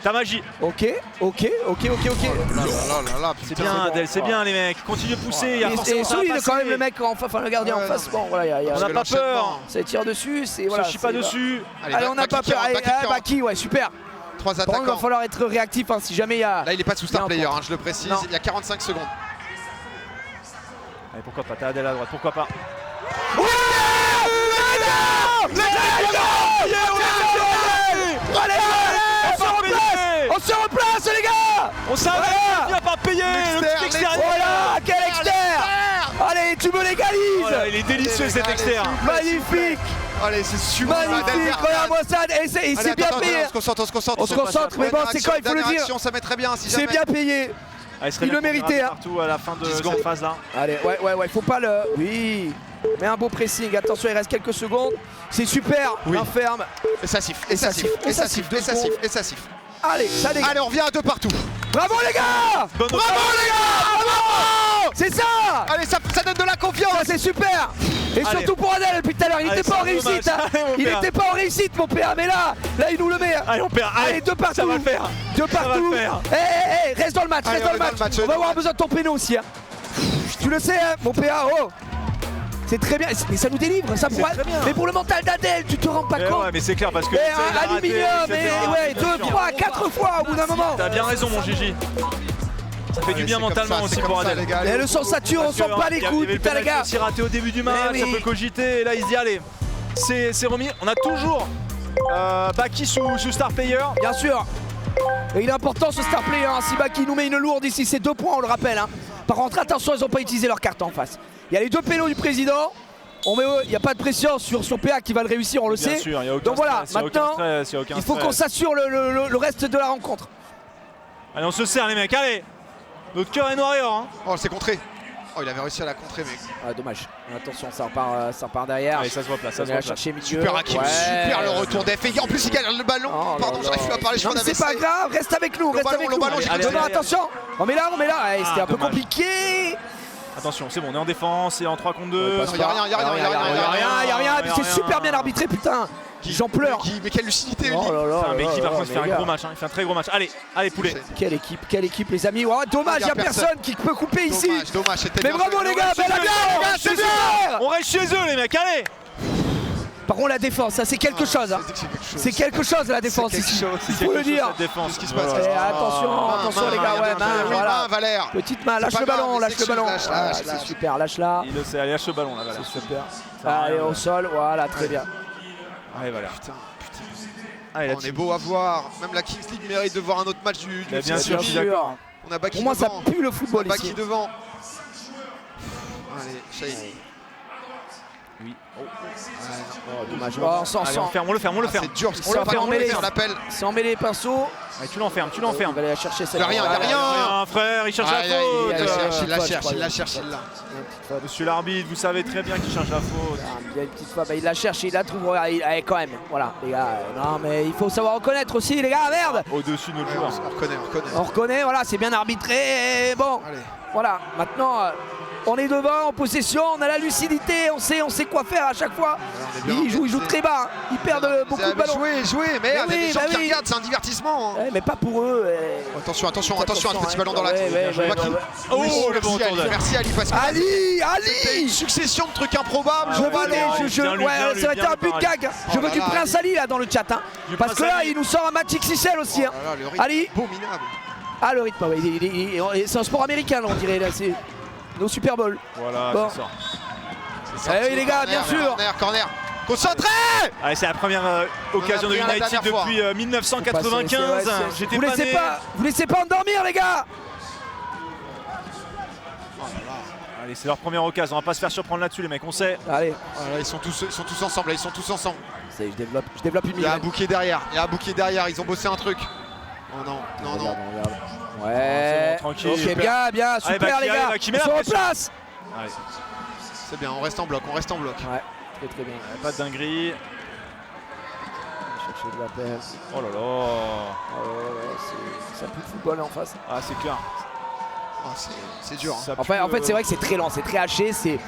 Ta magie. Ok. Là là là, C'est putain. bien, bon. Adèle, c'est bien, les mecs. Continue de pousser. Il y a forcément Et ça va solide passer. quand même le mec, enfin le gardien Ouais, en face. non, Bon, voilà, il y a On n'a pas peur. ça tire dessus, c'est On voilà. se chie pas dessus. Allez, on n'a pas peur. Allez, Baki, ouais, super. 3 Par contre, il va attaquants. falloir être réactif hein, si jamais il y a. Là, il est pas sous Il y a star un player, contre. hein, je le précise. Non. Il y a 45 secondes. Allez, pourquoi pas. T'as Adèle à droite, pourquoi pas. On se replace les gars. On savait, Voilà. il va pas payer. Le petit extérieur. Voilà, quel externe. Allez, tu me Oh là, légalises. il est délicieux Allez, cet allez, externe. Magnifique, Allez, c'est super. magnifique, regarde-moi ça, et c'est bien payé. On se concentre, on se concentre. On se concentre, mais bon, c'est quoi, il faut le dire. Ça met très bien. Si C'est jamais- bien payé. Ah, serait Il bien le qu'on méritait, verra hein. partout à la fin de 10 secondes. cette phase là. Allez, ouais, faut pas le. Oui. Mais un beau pressing, attention, il reste quelques secondes. C'est super, Oui. on ferme. Et ça siffle, et ça siffle, et ça siffle, et ça siffle, et ça siffle. Allez, ça dégage. Allez, on revient à 2 partout. Bravo les gars. Bonne Bravo les gars, bravo. C'est ça. Allez, ça donne de la confiance. Ça c'est super. Et Allez. surtout pour Adèle depuis tout à l'heure, il Allez, n'était pas en c'est un réussite. dommage. Hein. Allez, mon Il père. n'était pas en réussite mon père, mais là il nous le met. Allez, on perd. Allez, deux partout. Ça va le faire. Deux Ça va partout. le faire. Reste dans le match, Allez, reste dans le match. On va avoir besoin de ton péno aussi. Hein. Tu le sais, hein, mon PA. Oh. C'est très bien, mais ça nous délivre, ça pourrait. très bien. Mais pour le mental d'Adèle, tu te rends pas Eh compte. ouais, mais c'est clair parce que. Et tu sais, il a un raté, aluminium, etc. et ouais, Bien 2, sûr. 3, 4 fois au bout d'un moment. T'as bien raison, mon Gigi. Ça fait du bien mentalement aussi pour Adèle. Et le sensature, on s'en bat les couilles, putain les gars. Il a raté au début du match, Mais oui. ça peut cogiter. Et là, il se dit allez, c'est remis. On a toujours Baki sous star player. Bien sûr. Et il est important ce star player, hein. Si Baki nous met une lourde ici, c'est 2 points, on le rappelle. Hein. Par contre, attention, ils n'ont pas utilisé leur carte en face. Il y a les 2 pénaux du président. Il n'y a pas de pression sur PA qui va le réussir, on le Bien sait. sûr, il y a aucun Donc voilà, stress, il y a aucun maintenant, stress, il y a aucun il faut stress. qu'on s'assure le reste de la rencontre. Allez, on se serre les mecs, allez. Notre cœur est noir et or. Hein. Oh, c'est contré. Oh, il avait réussi à la contrer, mec. Ah, dommage. Attention, ça repart derrière. Allez, ça se replace, ça On se va replace. chercher milieu. Super Hakim, Ouais. super le retour d'F. Et en plus, il gagne le ballon. Oh Pardon, là j'arrive là. plus à parler, je Non, crois mais c'est pas grave, reste avec nous, reste ballon, avec le nous. ballon, j'ai Allez, Non, allez, non, allez. attention, on met là. Allez, c'était un peu dommage. compliqué. Attention, c'est bon, on est en défense et en 3 contre 2. Ouais, Non, y a rien, y a rien, y a rien, y a rien. y a C'est rien. super bien arbitré, putain. J'en pleure. Mais quelle lucidité, Oh Uli. là là. Putain, mais qui par contre mais fait un les gros gars. match, hein. Il fait un très gros match. Allez, allez poulet. Quelle équipe les amis. Oh, dommage, il n'y a personne qui peut couper ici. Dommage, c'était Mais bien bravo joué. les gars, belle les gars, attaque, c'est c'est super. On reste chez eux les mecs, allez. Par contre la défense, ça c'est quelque chose. Hein. C'est quelque chose la défense quelque ici. chose, Il c'est faut le Quelque chose, dire. cette défense. Qu'est-ce qui se passe, Voilà. Et attention les gars, ouais, main, voilà. Valère. Petite main, C'est lâche pas le ballon, grave, lâche c'est le ballon. lâche, Voilà, lâche, c'est lâche. super, lâche là. Il le sait, allez, lâche le ballon là, Valère. C'est super. Ça va, Allez, Valère. au sol, voilà, très bien. Allez, Valère. Putain, Allez, la on est team. beau à voir. Même la Kings League mérite de voir un autre match du Mais bien FC. sûr, je suis d'accord. On a Baki Pour moi ça devant. pue le football Baki ici. devant. Allez, Shahid. Oui. Dommage. Oh, on s'en Allez, sort. on le ferme. C'est dur, On l'a fait emmêler. on l'appelle. C'est emmêlé les pinceaux. Allez, tu l'enfermes. On va aller la chercher celle-là. Il y a rien, il y a rien. Frère, il cherche la Aïe, aïe, faute. il la cherche, je il la crois. cherche, il l'a. Monsieur l'arbitre, vous savez très bien qu'il cherche la faute. Il y a une petite fois, il la cherche, il la trouve. Regarde, allez, quand même. Voilà, les gars. Non, mais il faut savoir reconnaître aussi, les gars. Merde. Au-dessus de notre joueur. On reconnaît. On reconnaît, voilà, c'est bien arbitré. Et bon, Allez. voilà. Maintenant, on est devant, en possession, on a la lucidité, on sait quoi faire à chaque fois. Ils jouent très bas, hein. Ils perdent beaucoup de ballons. Jouer, merde, il y a des gens qui oui. regardent, c'est un divertissement. Ouais, mais pas pour eux. Attention, un petit ballon dans la tête. Ouais. Oh, Oui, le bon tour. merci Ali, parce que c'était une Ali succession de trucs improbables. Je Bon ballon. ouais, ça va être un but gag. Je veux du Prince Ali là dans le chat. Hein. Parce que là, il nous sort un match XXL aussi. Hein. Oh là là, le rythme Ali. abominable. Ah, le rythme, ouais, c'est un sport américain, là, on dirait. Là, c'est nos Super Bowl. Voilà, Bon. c'est ça. Eh oui, les gars, bien sûr. Corner. Concentré. Allez, c'est la première occasion de pris un la United dernière fois. depuis 1995. J'étais pas né. Vous laissez pas endormir, les gars. Allez, c'est leur première occasion. On va pas se faire surprendre là-dessus, les mecs. On sait. Allez, Voilà, ils sont tous ensemble, là, ils sont tous ensemble. ça y est, je développe une Il y a un minute. bouquet derrière, ils ont bossé un truc. Oh non. Regarde. c'est Ouais, bon, tranquille. ok, bien, super Bakary, les gars, Bakary, mets on la se pression. replace. Allez, C'est bien, on reste en bloc. Ouais, très bien. pas de dinguerie. Chercher de la peine. Oh là là. Ça pue le football en face. Ah, c'est clair. Ah, c'est dur. Hein. Ça En fait, pue, c'est vrai que c'est très lent, c'est très haché, c'est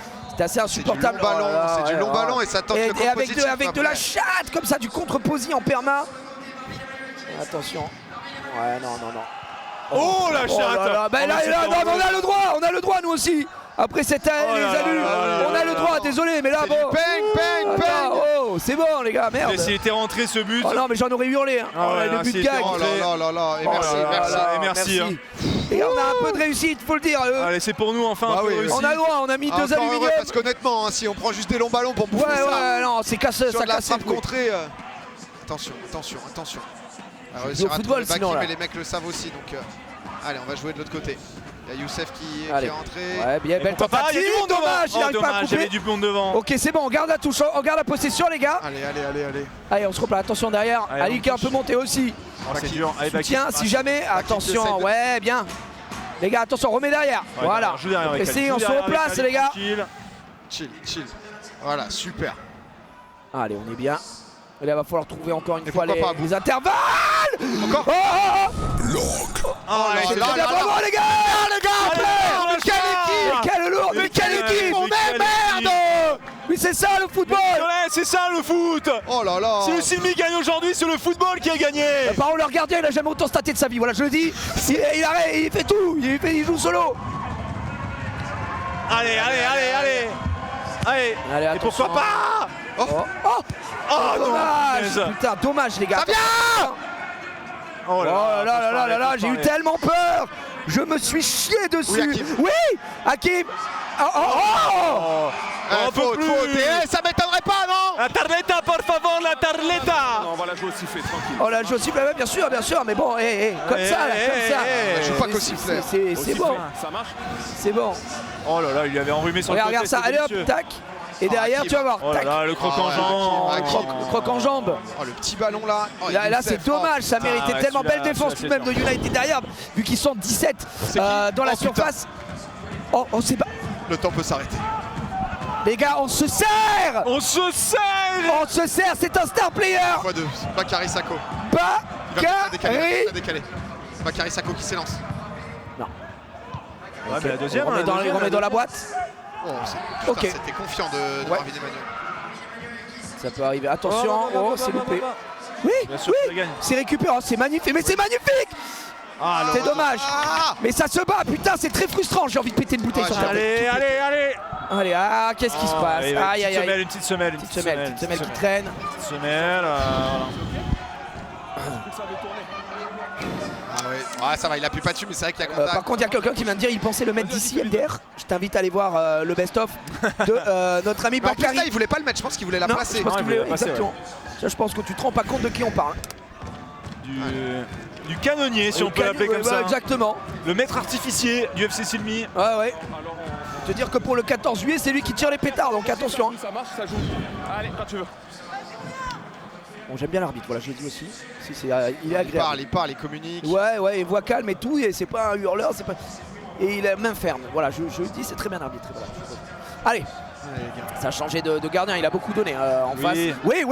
assez insupportable. long ballon, Oh là là, c'est du long ballon et ça tente le Et avec contre-positif de la après. chatte comme ça, du contre-posi en perma. Attention. Ouais, non. Oh la Oh là là, chatte. bah là, non, on a le droit nous aussi. Après cette Oh les là allus, là on a le droit, désolé, mais là C'est bon. du peng. Attends, oh, c'est bon les gars, merde. S'il était rentré ce but. Oh non, mais j'en aurais hurlé. Hein. Ah ouais, Le là, but de s'il gag. était Oh là. Et Oh merci, là là merci. là. Et merci, hein. Et on a un peu de réussite, faut le dire. Allez, c'est pour nous enfin. Bah un peu oui, réussi. On a le droit, on a mis deux Encore heureux, aluminium. parce qu'honnêtement, hein, si on prend juste des longs ballons pour bouffer ça, Ouais, non, c'est casse, sur ça de la casse. frappe contrée. Attention. On va réussir à football, trouver sinon, Bakary, là. mais les mecs le savent aussi. Donc, allez, on va jouer de l'autre côté. Il y a Youssef qui est Allez. rentré. Ouais, bien, belle Pourquoi pas, il y a tentative. du monde devant. Dommage, il Oh, n'arrive pas à dommage, il y avait couper. du monde devant. Ok, c'est bon, on garde la touche, on garde la possession, les gars. Allez. Allez, on se replace, attention derrière. Allez, Ali on qui est un touche. peu monté aussi. Oh, c'est dur. Allez, Bakary. Tiens, si jamais, attention, essaie de- ouais, bien. Les gars, attention, remets derrière. Ouais, Voilà. joue derrière avec Pressing, Ali. on Joue se derrière avec replace, Ali, les gars. tranquille. Chill. Voilà, super. Allez, on est bien. Et là, il va falloir trouver encore une Et fois pourquoi pas, les intervalles. Encore. Oh là C'est là très bien, là là. bravo, les gars. Allez, Quelle équipe. Quelle lourde, mais quelle équipe. On est merde. Oui, c'est ça le football. Ouais, c'est ça le foot. Oh là là. Si le Silmi gagne aujourd'hui, c'est le football qui a gagné. Par contre, leur gardien, il a jamais autant staté de sa vie. Voilà, je le dis. Il arrête, il fait tout. Il joue solo. Allez. Allez, Et pourquoi attention. pas. Oh, Oh non, dommage. punaise. Putain, dommage, les gars. Ça vient. Oh Oh là, j'ai eu tellement peur. Je me suis chié dessus. Oui, Hakim. Oui, Hakim. Oh. Faute. Et ça m'étonnerait pas, non. La tarleta, por favor, la tarleta. Non, on va la jouer au sifflet, tranquille. Oh là, je aussi, bien sûr, mais bon, comme ça, là, comme ça. Je joue pas qu'au sifflet. C'est bon, Ça marche? c'est bon. Oh là là, il avait enrhumé sur le Regarde côté. ça, c'est allez hop, délicieux. tac. Et derrière, Hakim. tu vas voir, Oh là tac. là, le croc en ouais, jambe. Hakim. Croc en jambe. Oh, le petit ballon là. Oh, Là, Youssef, c'est dommage, ça méritait ouais, tellement celui-là, belle défense tout de celui-là, même de United derrière, vu qu'ils sont 17 qui dans la Oh, putain. surface. Oh, c'est pas. Le temps peut s'arrêter. Les gars, on se sert. On se sert. On se sert, c'est un star player. x2. Bakary Sako. Il va Bakary. décaler. Bakary Sako qui s'élance. Ouais, mais la deuxième. On remet la deuxième, dans la boîte. Oh, putain, Ok. c'était confiant de Ouais. Marvin Emmanuel. Ça peut arriver, attention, oh, c'est loupé. Oui, Bien sûr, ça oui, gagne. c'est récupéré, oh, c'est magnifique, mais c'est magnifique. Ah, C'est dommage. Ah. Mais ça se bat, putain, c'est très frustrant, j'ai envie de péter une bouteille Ouais, sur ta tête. allez. Allez, Oh, qu'est-ce qui se passe? Aïe, aïe, aïe. Une petite semelle. Petite semelle qui traîne. Petite semelle. Ah ouais, ça va, il appuie pas dessus, mais c'est vrai qu'il y a contact. Par contre, il y a quelqu'un qui vient de dire il pensait le mettre d'ici, MDR. Je t'invite à aller voir le best-of de notre ami Mais en plus, Bakary. là, il voulait pas le mettre, je pense qu'il voulait la Non, placer. je pense Non, qu'il il voulait voulait- la passer, exactement. Ça, je pense que tu te rends pas compte de qui on parle. du canonnier, si on peut l'appeler comme ça. Exactement. Le maître artificier du FC Silmi. Ouais. Te dire que pour le 14 juillet, c'est lui qui tire les pétards, donc attention. Ça marche, ça joue. Allez, quand tu veux. Bon, j'aime bien l'arbitre, voilà, je l'ai dit aussi. Il est agréable. Il parle, il communique. Ouais, il voit calme et tout, et c'est pas un hurleur, c'est pas. Et il a main ferme. Voilà, je le dis, c'est très bien arbitré. Voilà. Allez, ça a changé de gardien, il a beaucoup donné en face. Oui.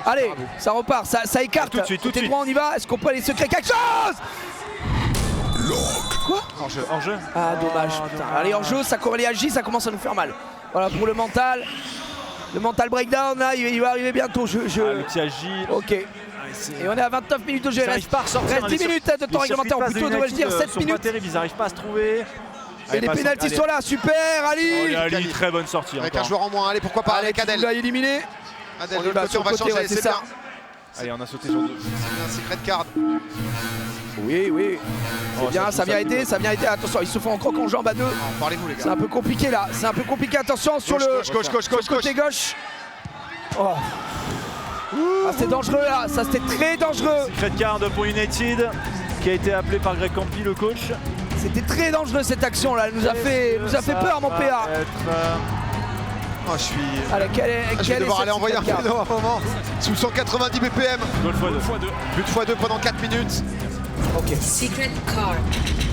Allez, ça repart, ça écarte. Tout de suite. Côté droit, on y va. Est-ce qu'on peut aller secret quelque chose? Quoi? En jeu. Ah, dommage, putain. Allez, en jeu, ça réagit, ça commence à nous faire mal. Voilà pour le mental. Le mental breakdown, là, il va arriver bientôt. Le petit agile. Ok. Et on est à 29 minutes de jeu. Ils n'arrivent pas à ressortir. Reste 10 minutes de temps réglementaire, ou plutôt devrais-je dire 7 minutes. Pas terrible, ils n'arrivent pas à se trouver. Et les pénaltys sont là, super Ali. Ali, très bonne sortie. Avec un joueur en moins, allez, pourquoi pas avec Adel. Il l'a éliminé. Adel, On de y va l'autre côté, sur on va le côté, changer, ouais, c'est c'est ça. bien. Allez, on a sauté sur deux. C'est bien, secret card. Oui. C'est bien, ça vient aider. Attention, ils se font en croque en jambe à deux. Parlez-vous, les C'est gars. un peu compliqué là. C'est un peu compliqué. Attention sur le côté gauche. Oh. Ah, c'est dangereux là. Ça, c'était très dangereux. Secret card pour United qui a été appelé par Greg Campi, le coach. C'était très dangereux cette action là. Elle nous a fait peur, mon PA. Oh, je suis. Allez, Je vais devoir aller envoyer un péno à un moment. Sous 190 BPM. Goal x2. But x2 pendant 4 minutes. Ok. Secret card.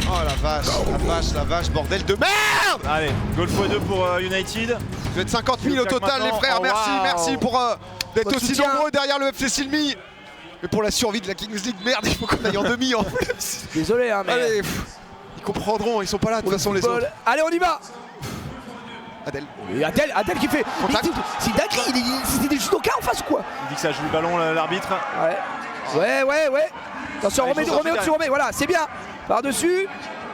Oh la vache, bordel de merde! Allez, goal x2 pour United. Vous êtes 50 000 au total, les frères. Oh, merci pour d'être Votre aussi soutien. nombreux derrière le FC Silmi. Mais pour la survie de la Kings League, merde, il faut qu'on aille en demi en plus. Désolé, hein, mais. Allez, ils comprendront, ils sont pas là de toute façon, les football. autres. Allez, on y va. Adel. Et Adel qui fait. Contact. C'est dingue, c'était des judokas en face ou quoi? Il dit que ça joue le ballon, l'arbitre. Ouais. Attention, Ah, remets ils sont sortis au-dessus, voilà, c'est bien. Par-dessus.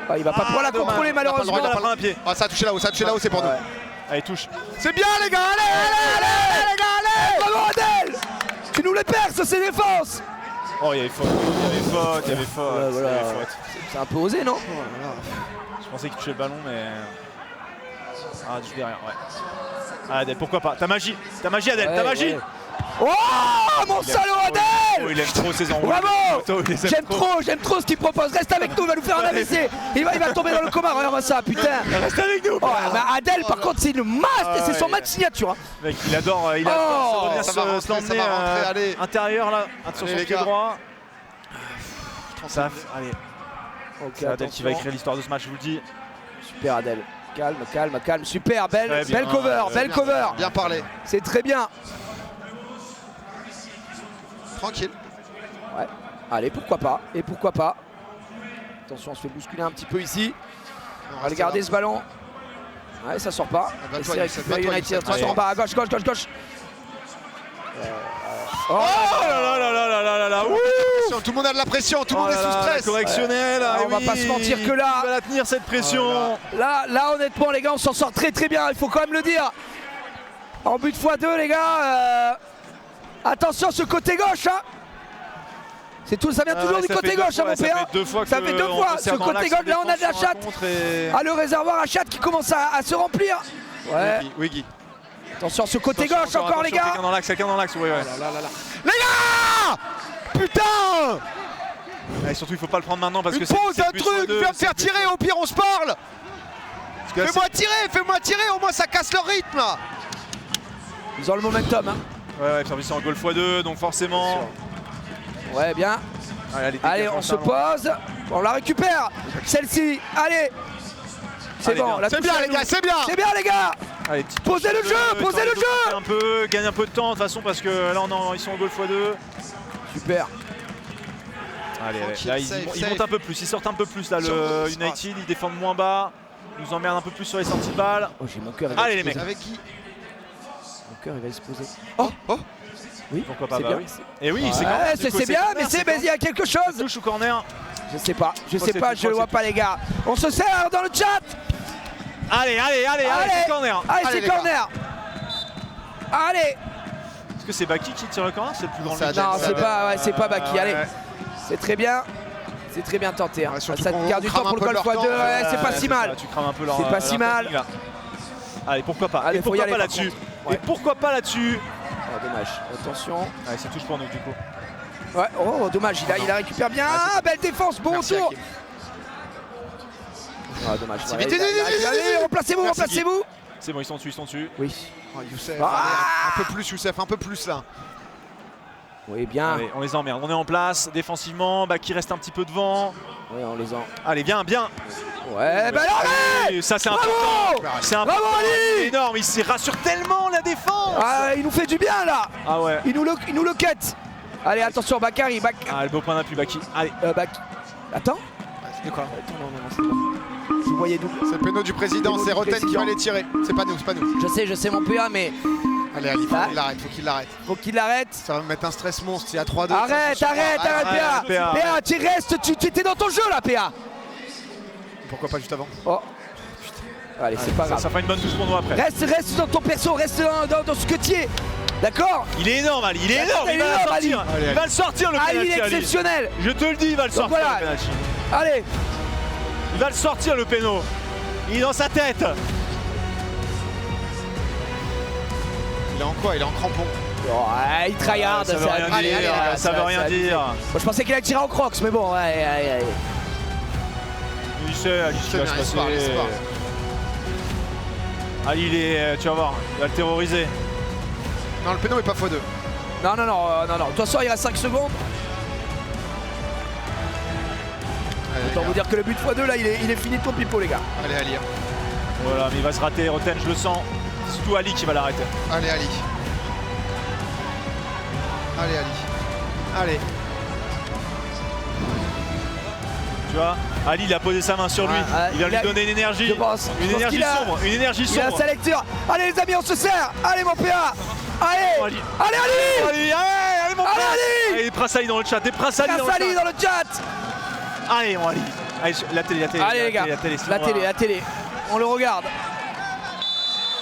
Ah, il va pas pouvoir la dommage. contrôler Il a pas le malheureusement. droit, il a pas le droit. Un pied. Ah, ça a touché là-haut, c'est pour nous. Allez, touche. C'est bien, les gars, allez, les gars, allez! Bravo Adel. Tu nous les perces, ces défenses. Oh, il y avait faute. Voilà. C'est un peu osé, non? Je pensais qu'il touchait le ballon, mais. Ah, touche derrière, ouais. Ah, Adel, pourquoi pas? Ta magie, Adel, ta magie! Ouais. Oh, mon salaud Adel! Oh, il aime trop ses envois. Bravo! J'aime trop ce qu'il propose. Reste avec nous, il va nous faire un AVC. Il va tomber dans le coma, regarde ça, putain. Reste avec nous! Oh, bah Adel, par contre, c'est le must, c'est son match signature. Mec, il adore Oh, ça va rentrer, ça va rentrer, allez. Intérieur là, sur son les pied gars. droit. Allez, Ok, c'est Adel qui va attention. écrire l'histoire de ce match, je vous le dis. Super Adel. Calme. Super, Très belle bien. cover. Bien parlé. C'est très bien. Tranquille. Ouais. Allez, pourquoi pas. Attention, on se fait bousculer un petit peu ici. On va regarder ce ballon. Ouais, ça sort pas. va Et toi, c'est Youssef, récupéré va toi, United. Youssef, va Attention, toi. bas à gauche. Oh là là, ouh. Tout le monde a de la pression, tout le Oh monde est là sous là, stress. la correctionnelle, On va pas se mentir que là- il va la tenir cette pression. Là, honnêtement, les gars, on s'en sort très bien. Il faut quand même le dire. En but x2, les gars. Attention, ce côté gauche. Hein. C'est tout, ça vient toujours du côté gauche, mon Ça PA. fait deux fois. Ça fait deux fois. Ce côté gauche, là, on a de la chatte. Ah, le réservoir à chatte qui commence à se remplir. Ouais. Wiggy. Attention, ce côté gauche encore, les gars. Quelqu'un dans l'axe, ouais. Les gars! Putain! Et surtout, il faut pas le prendre maintenant parce Une que c'est. pause, un truc, viens me faire tirer, au pire on se parle! Fais-moi tirer, au moins ça casse le rythme là! Ils ont le momentum. Hein. Ouais, puis c'est en goal x2, donc forcément. Ouais, bien. Allez, on se pose. On la récupère. Celle-ci. Allez. C'est bon. La C'est touche bien à les nous. gars, c'est bien! C'est bien, les gars. Allez, petite Posez touche le jeu, posez le jeu. un peu, gagne un peu de temps de toute façon parce que là ils sont en goal x2. Super. Allez, Tranquille, là safe, ils safe. montent un peu plus, ils sortent un peu plus là Sur le le- United, ils défendent moins bas, ils nous emmerdent un peu plus sur les sorties de balles. Oh, j'ai mon cœur. Allez les mecs, Avec qui? Mon cœur, il va exploser. Oui, pourquoi pas, c'est bah bien. oui. Et oui, c'est Ouais, corner, du coup, c'est bien, corner, mais il y a quelque chose. touche ou corner. Je sais pas, Je crois je le vois pas, les gars. On se sert dans le chat. Allez, c'est corner. Allez, Allez, c'est les corner. Allez. Est-ce que c'est Baki qui tire le corner? C'est le plus grand C'est but. Adel. Non, c'est pas, ouais, c'est pas Ouais, Baki. Allez, ouais. c'est très bien. C'est très bien tenté. Hein. Ouais, surtout Ça qu'on garde du crame temps pour le un peu golf leur x2. temps. Ouais, c'est pas Ouais, si ça, mal. tu crames un peu leur. C'est pas si leur mal. technique, là. Allez, pourquoi pas? Allez, Et faut y pourquoi aller, pas par là-dessus? contre. Ouais. Et pourquoi pas là-dessus? Oh, dommage. Attention. Allez, c'est touche pour nous du coup. Ouais, oh dommage, il la récupère bien. Ah, belle défense, bon Merci, tour. Hakim. Ah, dommage. C'est Voilà, vite, allez, remplacez-vous, Merci, remplacez-vous. C'est bon, ils sont dessus. Oui. Oh, Youssef, Ah. allez, un peu plus Youssef, un peu plus là. Oui, bien. Allez, on les emmerde. On est en place défensivement. Baki reste un petit peu devant. Oui, on les en. Allez, bien. Ouais, bah alors, Et ça, c'est bravo. important. C'est Bravo, important. Ali. Énorme. Il s'y rassure tellement la défense. Ah, il nous fait du bien là. Ah ouais. Il nous le cut. Allez, attention, Bakary. Ah, le beau point d'appui, Baki. Allez. Attends. De quoi? Attends, non, c'est bon. Je vous voyais double. C'est le péno du président, Péno c'est du Roten qui président. va les tirer. C'est pas nous, c'est pas nous. Je sais mon PA, mais Allez, Ali, faut Ah. qu'il l'arrête, faut qu'il l'arrête. faut qu'il l'arrête. Ça va me mettre un stress monstre, il y a 3-2. Arrête, PA. PA. PA, tu restes, tu étais dans ton jeu là, PA. Pourquoi pas juste avant? Oh. Allez, c'est pas grave. Ça fera une bonne douce pour nous après. Reste dans ton perso, reste dans ce que tu es. D'accord? Il est énorme, Ali. Il est énorme. Il est Il va le énorme, sortir. Ali. Il va le sortir, le Ali, il penalty, est Ali. exceptionnel. Je te le dis, il va le Donc sortir, voilà. le penalty. Allez. Il va le sortir, le péno. Il est dans sa tête. Il est en quoi? Il est en crampon. Oh, il tryhard. Ça veut rien allez, dire. allez, allez, Ça veut rien dire. Moi, je pensais qu'il allait tirer en crocs, mais bon, ouais. Il sait, Ali, ce qui va se bien, il se parle, il se passer. parle. Ali, il est, tu vas voir, il va le terroriser. Non, le péno est pas x2. Non. De toute façon, il reste 5 secondes. Allez, les Autant gars. vous dire que le but x2 là, il est fini de ton pipeau, les gars. Allez, Ali. Voilà, mais il va se rater, Roten, je le sens. C'est surtout Ali qui va l'arrêter. Allez, Ali. Allez, Ali. Allez. Tu vois, Ali, il a posé sa main sur lui. Ouais, il vient il lui a- donner une énergie. je pense Une énergie qu'il a- sombre. Une énergie Il a sombre. sa lecture. Allez, les amis, on se sert. Allez, mon PA. Allez. Oh, Ali. Allez, Ali. Allez, mon Allez, frère. Ali. Allez, Prince Ali dans le chat. Des Prince Ali dans le Ali chat. dans le chat. Allez, mon Ali. Allez, la télé. Allez, les gars. La télé. On le regarde.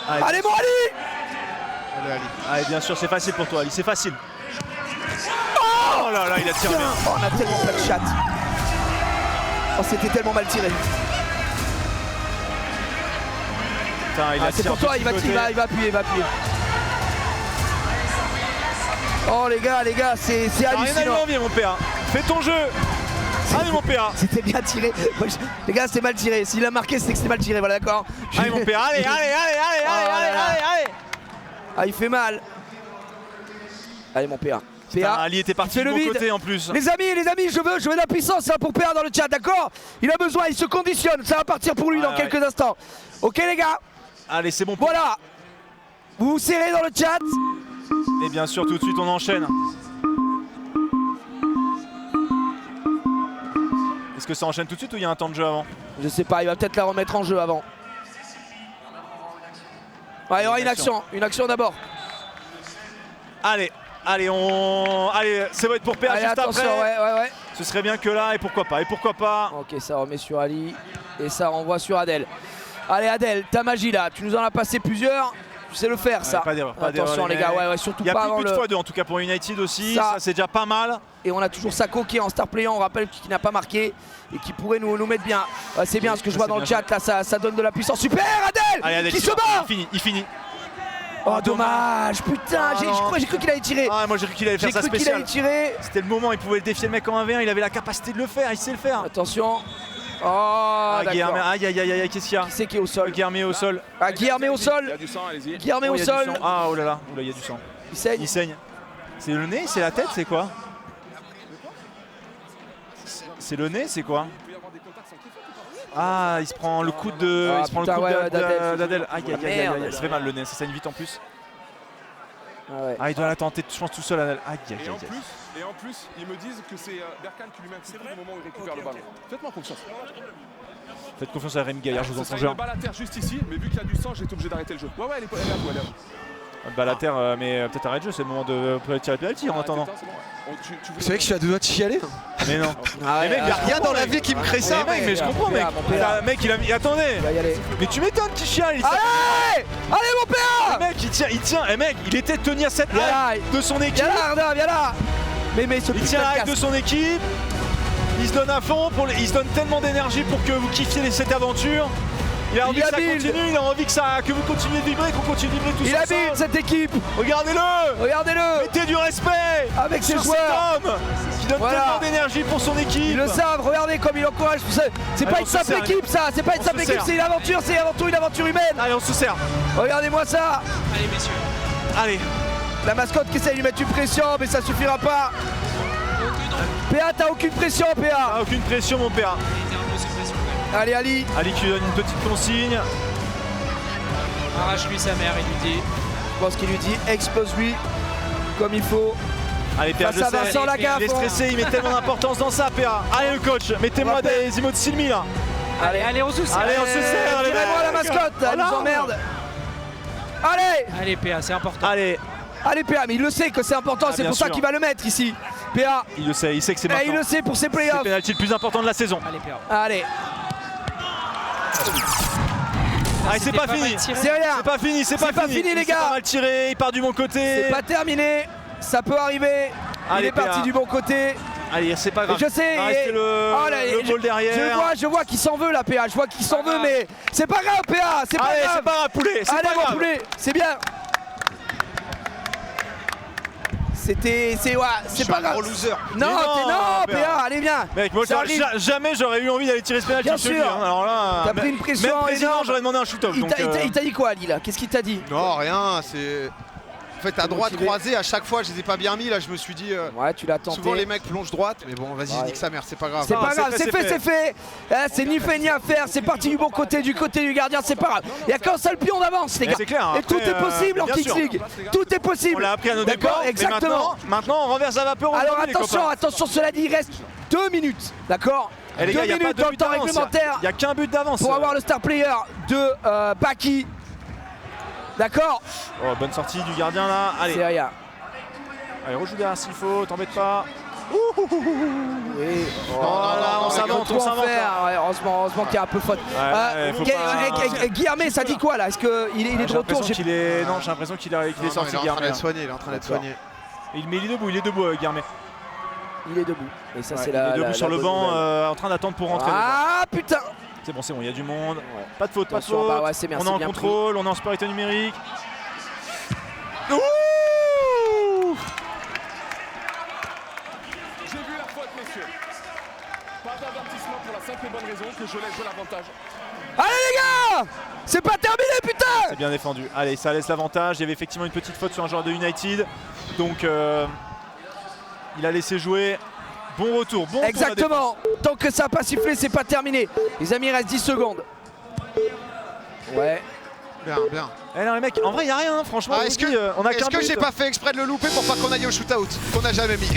Allez, mon Ali. Allez, Ali. Allez, bien sûr, c'est facile pour toi, Ali. C'est facile. Oh là là, il a tiré bien. Oh, on a tellement pas de chat. Oh, c'était tellement mal tiré. Putain, il a C'est tiré pour toi, du il va côté. appuyer. Oh les gars, c'est T'as rien à lui hallucinant. envier, mon père. Fais ton jeu. Allez, mon père. C'était bien tiré. Moi, les gars, c'est mal tiré. S'il a marqué, c'est que c'était mal tiré, voilà, d'accord. Allez, mon père. Allez. Ah, il fait mal. Allez, mon PA. Putain, Ali était parti fait de le mon vide. côté en plus. Les amis, je veux de la puissance hein, pour PA dans le chat, d'accord. Il a besoin, il se conditionne. Ça va partir pour lui dans Ouais. quelques instants. Ok, les gars. Allez, c'est bon. Voilà. Vous vous serrez dans le chat. Et bien sûr, tout de suite, on enchaîne. Est-ce que ça enchaîne tout de suite ou il y a un temps de jeu avant? Je sais pas, il va peut-être la remettre en jeu avant. Ouais, il y aura une action d'abord. Allez, allez, ça va être pour PA Allez, juste attention, après. ouais. Ce serait bien que là, et pourquoi pas. Ok, ça remet sur Ali et ça renvoie sur Adel. Allez Adel, ta magie là, tu nous en as passé plusieurs, tu sais le faire ça. Pas d'erreur, Attention les gars, ouais, surtout Il y a pas plus avant de le... x2 en tout cas pour United aussi, Ça. ça c'est déjà pas mal. Et on a toujours Sako qui est en star player, on rappelle qu'il n'a pas marqué et qui pourrait nous mettre bien. Ouais, c'est bien ce que je Ça, vois c'est dans le bien chat là, ça donne de la puissance. Super Adel, Allez, Adel, qui se bat. il finit. Oh dommage, putain, j'ai cru qu'il allait tirer. Ah, moi j'ai cru qu'il allait faire J'ai sa cru qu'il spéciale. allait tirer. C'était le moment, il pouvait défier le mec en 1v1, il avait la capacité de le faire, il sait le faire. Attention. Oh Ah, Guilherme, d'accord. aïe, qu'est-ce qu'il y a? Qui c'est qui est au sol? Guilherme au sol. Ah Guilherme au Il y sol. a du sang, allez-y. Guilherme Oh, au il y a du sol. sang. Ah, oh là là, il y a du sang. Il saigne. Il saigne. C'est le nez, c'est la tête, c'est quoi? C'est le nez, c'est quoi? Ah, il se prend le coude de. Ah, il se prend putain, le coude ouais, d'Adel. d'Adel. Aïe, Merde. ça fait mal le nez, ça fait une vite en plus. Ah ouais. Ah, il doit la tenter, je pense, tout seul, Adel. Aïe. Et en plus, ils me disent que c'est Berkane qui lui met un petit coup au moment où il récupère le ballon. Faites-moi confiance. Faites confiance à Rémi Gaillard, je vous Ça entends serait jouer. une balle à terre juste ici, mais vu qu'il y a du sang, j'ai été obligé d'arrêter le jeu. Ouais, elle est à vous, elle est à vous. Bah la terre, mais peut-être arrête le jeu, c'est le moment de tirer le penalty en attendant. C'est bon, ouais. Vous savez que je suis à deux doigts de chialer? Mais non. Ah Mais mec, Il n'y a rien dans la vie qui me crée ça, mec, mais je comprends, mec. mon père. Ah, mec, il a mis. Attendez. Il va y aller. Mais tu m'étonnes qu'il chiale. Allez mon père. Mec, il tient. Eh mec, il était de tenir cette Viens là, hype de son équipe. Viens là Arda, viens là. Mais ce Il putain tient la de hype de casque. son équipe. Il se donne à fond. Il se donne tellement d'énergie pour que vous kiffiez cette aventure. Il a envie Il que ça habile. continue, il a envie que vous continuiez de vibrer, qu'on continue de vibrer tous Il ensemble. habite cette équipe. Regardez-le. Regardez-le. Mettez du respect Avec ses sur joueurs. cet homme qui donne Voilà. tellement d'énergie pour son équipe. Ils le savent, regardez comme il encourage. C'est pas Allez, une on se simple serre, équipe ça, c'est pas une on simple se équipe, serre. c'est une aventure humaine. Allez, on se sert. Regardez-moi ça. Allez, messieurs. Allez. La mascotte qui essaie de lui mettre une pression, mais ça suffira pas. PA, t'as aucune pression, PA. Ah, aucune pression, mon père. Il était un peu sous pression quand même. Allez, Ali. Ali qui lui donne une petite consigne. Arrache-lui sa mère, il lui dit. Je pense qu'il lui dit explose-lui comme il faut. Allez, PA, Face je à sais. Vincent Lagaffe. Il est stressé, il met tellement d'importance dans ça, PA. Allez, le coach, mettez-moi rappelle. des emotes Silmi là. Allez, on se serre. Allez, on se serre, les Tirez-moi la mecs. mascotte, elle Voilà. nous emmerde. Allez. Allez, PA, c'est important. Allez, Allez, PA, mais il le sait que c'est important, Ah, c'est bien pour ça sûr. qu'il va le mettre ici. PA, il sait que c'est il maintenant. le sait pour ses C'est le playoffs. penalty le plus important de la saison. Allez, PA. Allez, Allez, c'est pas fini. c'est rien. C'est pas fini, c'est pas fini. les Il s'est gars. pas mal tiré, il part du bon côté. C'est pas terminé, ça peut arriver. Il Allez, est parti PA. du bon côté. Allez, c'est pas Et grave. je sais, Il va rester oh là, le ball derrière. je vois qu'il s'en veut la PA, je vois qu'il s'en veut, mais c'est pas grave PA, c'est pas Allez, grave. c'est pas grave, poulet. C'est Allez pas mon grave. poulet, c'est bien. C'est pas grave. loser. Non, Mais non, non, PA. PA, allez viens. Mec, moi Ça arrive. jamais j'aurais eu envie d'aller tirer ce penalty. Bien je te le sûr. dis, hein. Alors là, T'as pris une pression même président, énorme. j'aurais demandé un shoot-off. Il donc, t'a dit quoi Ali là? Qu'est-ce qu'il t'a dit? Non, rien, c'est. En fait, à droite motivé. croisée, à chaque fois, je les ai pas bien mis. Là, je me suis dit. Ouais, tu l'as tenté. Souvent, les mecs plongent droite, mais bon, vas-y, Ouais. nique sa mère, c'est pas grave. C'est Non, pas c'est grave, fait, c'est fait. C'est ni fait ni à faire, c'est parti du bon côté, du côté du gardien, c'est pas grave. Il y a qu'un seul pion d'avance les gars. c'est clair, Et après, tout est possible en bien Kings sûr. League. Tout est possible. On l'a appris à nos D'accord, dépens. Mais exactement. maintenant, on renverse la vapeur. Alors aujourd'hui, les attention, copains. attention, cela dit, il reste 2 minutes, d'accord? Eh, les 2 gars, y a pas minutes de dans le but temps d'avance, réglementaire Il y a qu'un but d'avance. pour avoir le star player de Baki. D'accord? Oh, bonne sortie du gardien là. C'est Allez, rien. allez, rejoue derrière s'il faut, t'embête pas. Oui. Oh là là, on s'avance, Tout on en s'avance. faire. Ouais, heureusement qu'il y a un peu faute. Ouais, faut pas- Guillermet, ça dit quoi là? Est-ce qu'il est de J'ai retour? l'impression qu'il est. Non, j'ai l'impression qu'il est Non, sorti il est en train Guillermet. d'être soigné, il est en train d'être D'accord. soigné. Mais il est debout, Guillermet. Il est debout. Et ça, Ouais, c'est il la. est debout la- sur la le bonne banc, nouvelle. en train d'attendre pour rentrer. Ah putain! C'est bon, il y a du monde. Pas de faute, pas de Attention, faute. bah ouais, c'est bien, On est c'est en bien contrôle, on est en supériorité numérique. Ouh! J'ai vu la faute, messieurs. Pas d'avertissement pour la simple et bonne raison que je laisse jouer l'avantage. Allez les gars! C'est pas terminé putain! C'est bien défendu. Allez, ça laisse l'avantage. Il y avait effectivement une petite faute sur un joueur de United. Donc, il a laissé jouer. Bon retour, bon retour. Exactement! Tant que ça n'a pas sifflé, c'est pas terminé. Les amis, il reste 10 secondes. Ouais. Bien, bien. Eh non, les mecs, en vrai, il n'y a rien, hein. Franchement. Ah, je est-ce vous dis, on a que, qu'un est-ce que but. j'ai pas fait exprès de le louper pour pas qu'on aille au shootout qu'on a jamais mis?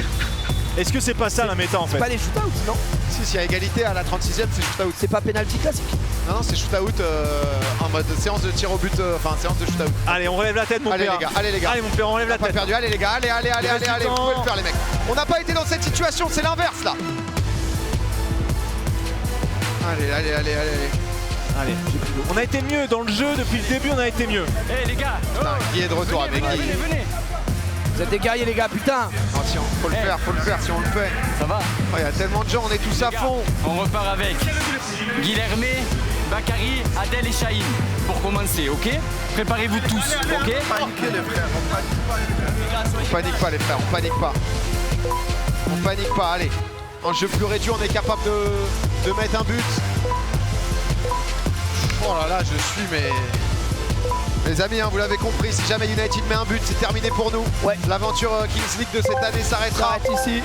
Est-ce que c'est pas ça la méta en fait? Pas les shootouts, non? Si, s'il y a égalité à la 36e, c'est shootout. C'est pas penalty classique. Non, non, c'est shootout en mode séance de tir au but, enfin séance de shootout. Allez, on relève la tête, mon Allez père. les gars, allez les gars. Allez, mon père, on relève la Pas tête. perdu, allez les gars, allez, allez, allez, reste allez, du allez, vous temps. pouvez le faire les mecs. On n'a pas été dans cette situation, c'est l'inverse là. Allez, allez, allez, allez, allez. Allez, on a été mieux dans le jeu depuis le début, on a été mieux. Eh les gars, Putain, Guy est de retour avec venez, Guy. venez, venez. Vous êtes des guerriers les gars, putain! Attention, faut le faire si on le fait. Ça va? Oh, il y a tellement de gens, on est tous à fond. On repart avec Guilhermet, Bakary, Adel et Chahine pour commencer, ok? Préparez-vous tous, ok? On panique pas les frères, on panique pas. On panique pas, allez. En jeu plus réduit, on est capable de mettre un but. Oh là là, je suis mais... Les amis, hein, vous l'avez compris, si jamais United met un but, c'est terminé pour nous. Ouais. L'aventure Kings League de cette année s'arrêtera. Arrête ici.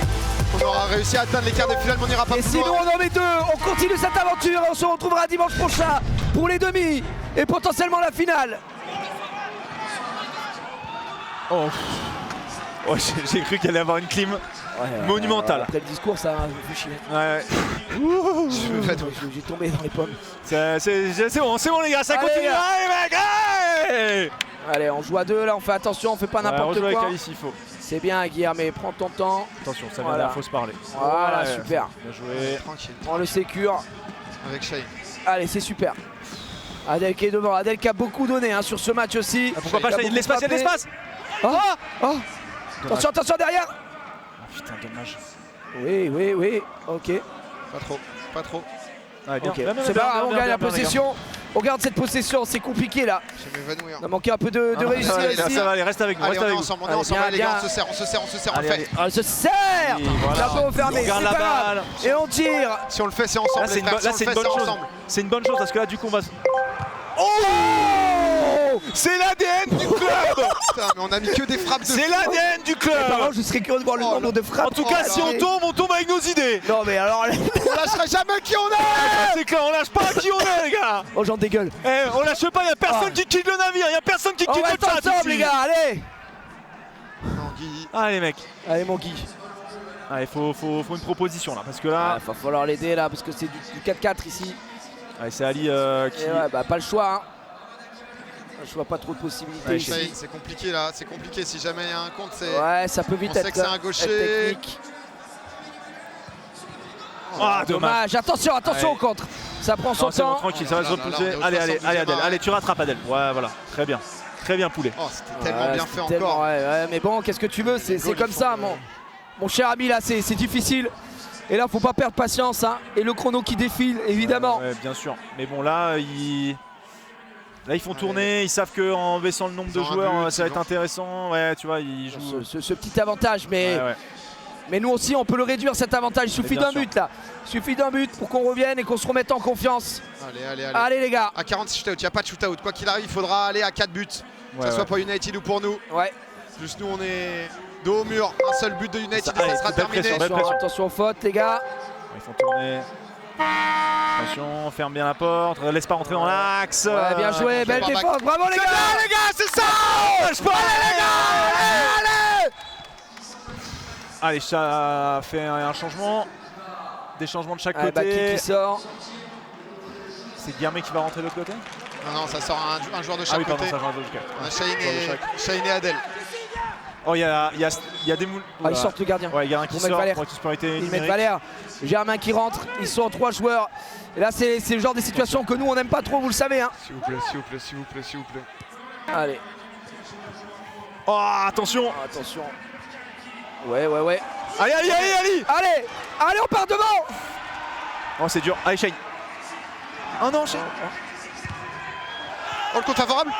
On aura réussi à atteindre les quarts de finale, mais on n'ira pas Et plus sinon loin. on en met 2, on continue cette aventure et on se retrouvera dimanche prochain pour les demi et potentiellement la finale. Oh, j'ai cru qu'il allait avoir une clim monumentale. Après le discours, ça m'a fait chier. Ouais. Je me fais trop- J'ai tombé dans les pommes. C'est bon les gars, ça Allez, continue. les gars. Allez mec, allez. Allez, on joue à 2 là, on fait attention, on fait pas n'importe Rejoue avec quoi. Alice s'il faut. C'est bien Guillermet, prends ton temps. Attention, ça vient Voilà. là, faut se parler. Voilà, Ouais. super. Bien joué. Tranquille, On le sécure. avec Shai. Allez, c'est super. Adel qui est devant, Adel qui a beaucoup donné hein, sur ce match aussi. Pourquoi pas, Il a il y a de beaucoup l'espace, il y a de frappé. l'espace. Oh, oh. Attention, attention derrière. Ah, putain, dommage. Oui, oui, oui, ok. Pas trop, pas trop. Allez, bien. Ok. Bien, bien, C'est bien, pas bien, grave, on bien, gagne la bien, les gars. possession. On garde cette possession, c'est compliqué là. Je vais m'évanouir. On a manqué un peu de réussite ici. Ça va aller, reste avec nous, Allez, reste on est avec nous. ensemble, on est Allez, ensemble, bien, les gars, bien. on se serre, on le Allez, fait. allez. On se serre. Et voilà. La peau fermée, On c'est garde pas la grave. balle. Et on tire. Si on le fait, c'est ensemble. Là, c'est les une, frères, là, si c'est on une le fait, bonne c'est chose. ensemble. C'est une bonne chose parce que là, du coup, on va. Oh, C'est l'ADN du club. Putain, mais on a mis que des frappes de C'est fou. l'ADN du par contre, club. je serais curieux de voir le Oh, nombre de frappes. En tout cas, si on tombe avec nos idées. Non mais alors, On lâchera jamais qui on est. C'est clair, on lâche pas qui on est, les gars. oh j'en dégueule. Eh, on lâche pas, y a personne qui quitte le navire, y a personne qui On quitte le reste chat ensemble ici. les gars, allez. Non, Guy. Allez, mec. Allez mon Guy. Allez, faut une proposition là, parce que là, Va falloir l'aider là parce que c'est du 4-4 ici. allez, c'est Ali qui. Et ouais, bah pas le choix hein. Je vois pas trop de possibilités Ouais, ici. Shane, c'est compliqué là, c'est compliqué. Si jamais il y a un compte, c'est. Ouais, ça peut vite On sait être, que c'est un être gaucher. technique. Ah, dommage. Attention, attention Ouais. au contre. Ça prend son Non, c'est bon, temps. tranquille, ça va se Oh là là, repousser. on est au Allez, allez, 72e allez, Adèle, arrêt. allez, tu rattrapes Adèle. Ouais, voilà, très bien. Très bien, poulet. Oh, c'était tellement Ouais, bien c'était fait tellement- encore. ouais, mais bon, qu'est-ce que tu veux, c'est goals, comme ils ça, font mon cher ami, là, c'est difficile. Et là, faut pas perdre patience, hein. Et le chrono qui défile, évidemment. Ouais, bien sûr. Mais bon, là, ils font tourner. Ils savent qu'en baissant le nombre de Ils ont un joueurs, but, ça va ils être ont- intéressant. Ouais, tu vois, ils jouent. Ce petit avantage, mais, Ouais, ouais. mais nous aussi, on peut le réduire cet avantage. Il suffit bien d'un sûr. but, là. Il suffit d'un but pour qu'on revienne et qu'on se remette en confiance. Allez, allez, allez. Allez, les gars. À 46 shootout, il n'y a pas de shootout. Quoi qu'il arrive, il faudra aller à 4 buts. Que Ouais, ce soit ouais. pour United ou pour nous. Ouais. Juste nous, on est dos au mur. Un seul but de United Ça- et ça allez, sera belle terminé. pression, belle Attention, pression. attention aux fautes, les gars. Ils font tourner. Attention, ferme bien la porte. Laisse pas rentrer dans l'axe. Ouais, bien joué, belle pas back. défense. Bravo, les gars. les gars, c'est ça. Lâche pas, Allez, les gars. Allez. Allez, ça fait un changement. Des changements de chaque Ouais, Baki côté. qui sort. C'est Guillermet qui va rentrer de l'autre côté. Non, non, ça sort un joueur de Ah chaque oui, pardon, côté. ça change de côté. On a Shane Joueur de et, chaque. Shane et Adèle. Oh, il y a des moules. Ah, ils sortent le gardien. Ouais, il y a un qui Pour mettre sort Valère. pour exploiter Ils mettent numérique. Valère, Germain qui rentre, ils sont 3 joueurs. Et là c'est le genre de situation que nous on n'aime pas trop, vous le savez hein. S'il vous plaît, s'il vous plaît, s'il vous plaît, s'il vous plaît. Allez, Oh, attention. attention. Ouais, ouais, ouais. Allez, allez, allez, allez. Allez, allez, on part devant. Oh, c'est dur. Allez, Shane. Oh non, Shane. Oh, le compte favorable.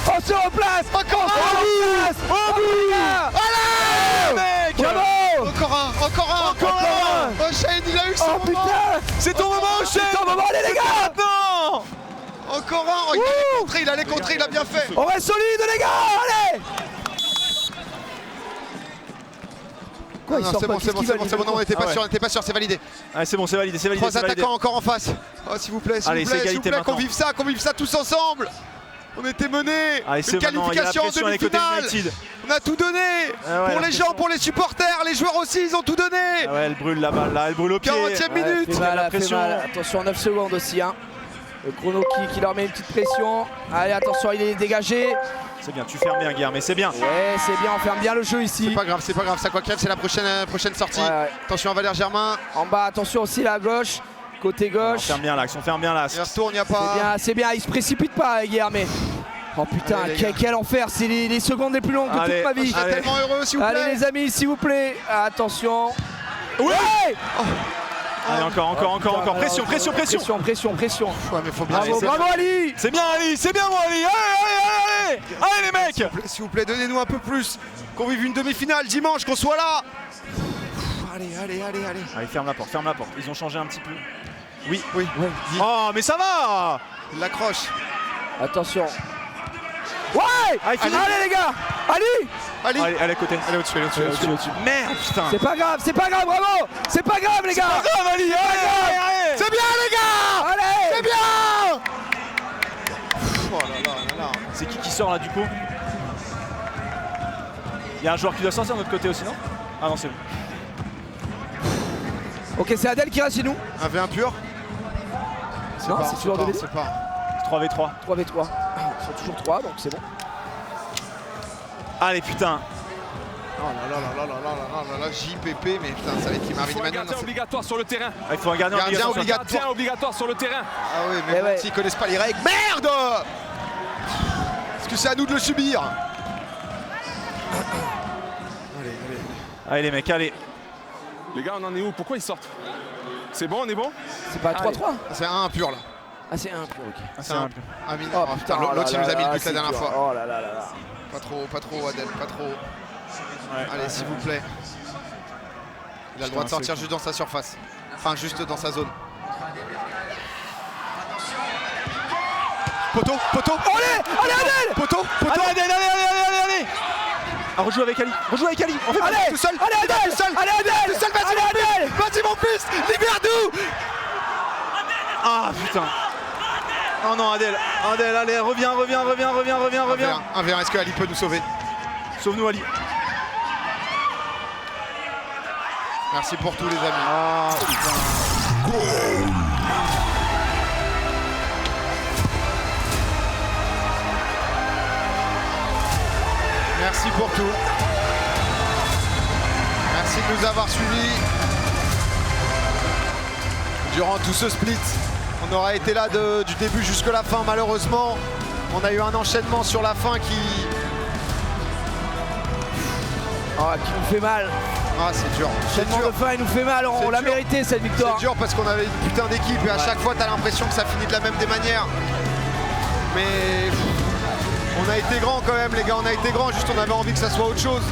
On se replace. Encore Allez, Mec. bravo. Encore un. Oh, Shane, il a eu son Oh moment. putain. C'est ton moment, Shane. C'est ton moment, allez les gars. Maintenant. Encore un. Oh, il allait contrer, il a bien fait. On reste solide les gars, allez. Quoi, Non, il non, sort c'est pas, bon, qu'est-ce c'est bon, qu'il c'est veut, bon, lui, c'est bon, non, on n'était Ah pas ouais. sûr, on n'était pas sûr, c'est validé. Allez, c'est bon, c'est validé, c'est validé. 3 c'est validé. attaquants encore en face. Oh, s'il vous plaît, s'il Allez, vous c'est plaît, s'il vous égalité plaît, qu'on maintenant. vive ça tous ensemble. On était menés. Allez, c'est Une maintenant, il y a la qualification en pression avec côté demi-finale. United. On a tout donné. Ah ouais, Pour la les gens, pression. pour les supporters, les joueurs aussi, ils ont tout donné. Ah ouais, elle brûle la balle là, elle brûle au pied. 40e Ouais, minute. fait mal, la fait pression. mal. Attention, 9 secondes aussi. Hein. Le chrono qui leur met une petite pression. Allez, attention, il est dégagé. C'est bien, tu fermes bien, Guillermet, c'est bien. Ouais, c'est bien, on ferme bien le jeu ici. C'est pas grave, ça quoi qu'il arrive, c'est la prochaine sortie. Ouais, ouais. Attention à Valère Germain. En bas, attention aussi là à gauche. Côté On gauche. ferme bien l'axe, on ferme bien l'axe. Il retourne, il n'y a pas. C'est bien, il se précipite pas, Guillermet. Oh putain, Allez, les gars. quel enfer, c'est les secondes les plus longues de Allez, toute ma vie. Je suis allez. tellement heureux, s'il vous plaît. Allez les amis, s'il vous plaît, attention. Ouais. Ouais. Allez, encore, pression. Pression. Ouais, mais faut bien. Bravo, laisser. bravo Ali. C'est bien Ali, c'est bien moi Ali. Allez, allez les mecs. S'il vous plaît, donnez-nous un peu plus. Qu'on vive une demi-finale dimanche, qu'on soit là. Allez. Allez, ferme la porte. Ils ont changé un petit peu. Oui. Oui, Oh, mais ça va. il l'accroche. Attention. Ouais. Allez, fini. Allez les gars. Ali. Allez, Allez, à côté. allez au-dessus. Merde, putain. C'est pas grave, bravo. C'est pas grave les gars. grave Ali, allez. C'est bien, les gars. Allez. C'est bien. Oh là. C'est qui sort là du coup? Il y a un joueur qui doit sortir de notre côté aussi, non? Ah non, c'est bon. Ok, c'est Adèle qui reste chez nous. Un V1 pur. Non, c'est toujours 2v2. C'est pas. 3v3. 3v3. Ils sont toujours 3, donc c'est bon. Allez, putain. Oh là, JPP, mais putain, ça va être qui Il Marvin faut un Manon. gardien obligatoire sur le terrain. Ah, il faut un gardien Gardien obligatoire. Gardien obligatoire sur le terrain. Ah oui, mais Eh bon, ouais. s'ils connaissent pas les règles, merde. Est-ce que c'est à nous de le subir? Allez les mecs, allez. Les gars, on en est où? Pourquoi ils sortent? C'est bon, on est bon? C'est pas 3-3? C'est un pur là. Ah c'est un pur, ok. C'est un pur. Ah, Oh, putain, oh l'autre il là nous a mis là, le but la c'est dernière dur. fois. Oh là là là là. Pas trop Adel, pas trop. Allez, s'il vous plaît. Il a le droit de sortir juste dans sa surface. Enfin, juste dans sa zone. Poteau. Allez Adel. Poteau. Allez. Ah, rejoue avec Ali. On fait pas Allez, tout seul. allez Adel. Tout seul. Allez Adel. Tout seul, vas-y Allez mon Adel. fils. Vas-y mon fils. Libère-nous. Ah putain. Oh non Adel, allez, reviens. 1v1, est-ce que Ali peut nous sauver? Sauve-nous Ali. Merci pour tout les amis. Ah putain. Merci pour tout. Merci de nous avoir suivis durant tout ce split. On aura été là du début jusqu'à la fin. Malheureusement, on a eu un enchaînement sur la fin qui nous fait mal. Ah, c'est dur. C'est Tellement dur. de fin, il nous fait mal. On l'a dur. mérité cette victoire. C'est dur parce qu'on avait une putain d'équipe et à chaque fois, t'as l'impression que ça finit de la même des manières. Mais on a été grands quand même, les gars. On a été grands. Juste, on avait envie que ça soit autre chose.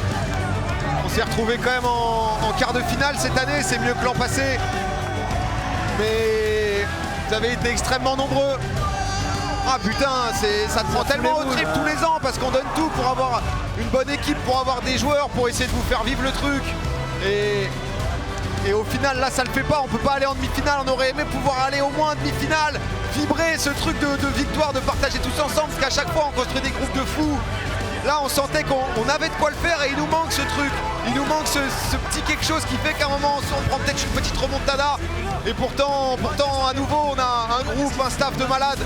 On s'est retrouvés quand même en quart de finale cette année. C'est mieux que l'an passé. Mais vous avez été extrêmement nombreux. Ah putain, ça te prend tellement au trip tous les ans parce qu'on donne tout pour avoir une bonne équipe, pour avoir des joueurs, pour essayer de vous faire vivre le truc. Et au final, là, ça le fait pas. On peut pas aller en demi-finale. On aurait aimé pouvoir aller au moins en demi-finale, vibrer ce truc de victoire, de partager tous ensemble. Parce qu'à chaque fois, on construit des groupes de fous. Là, on sentait qu'on avait de quoi le faire et il nous manque ce truc. Il nous manque ce petit quelque chose qui fait qu'à un moment, on prend peut-être une petite remontada. Et pourtant, à nouveau, on a un groupe, un staff de malades.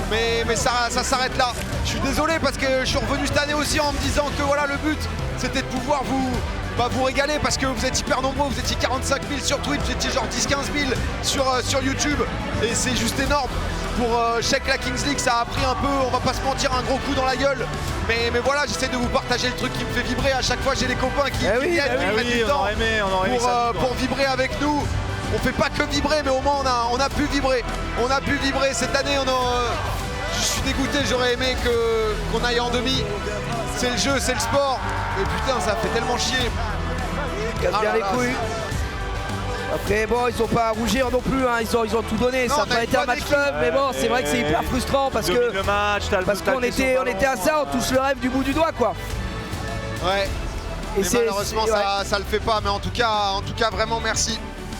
Mais ça s'arrête là. Je suis désolé parce que je suis revenu cette année aussi en me disant que voilà, le but, c'était de pouvoir vous régaler parce que vous êtes hyper nombreux. Vous étiez 45 000 sur Twitch, vous étiez genre 10-15 000 sur YouTube. Et c'est juste énorme. Pour je sais que la Kings League, ça a pris un peu, on va pas se mentir, un gros coup dans la gueule. Mais voilà, j'essaie de vous partager le truc qui me fait vibrer. À chaque fois, j'ai les copains qui viennent, qui mettent du temps pour vibrer avec nous. On fait pas que vibrer, mais au moins on a pu vibrer. On a pu vibrer cette année. Je suis dégoûté, j'aurais aimé qu'on aille en demi. C'est le jeu, c'est le sport. Mais putain, ça fait tellement chier. Casse bien les couilles. Après bon, ils sont pas à rougir non plus, hein. ils ont tout donné, Non, ça on n'a a pas une été un bonne match équipe. club, mais bon, c'est vrai que c'est hyper frustrant parce que le match, qu'on était à ça, on touche le rêve du bout du doigt quoi. Ouais. Et Et malheureusement, ça le fait pas. Mais en tout cas, vraiment merci.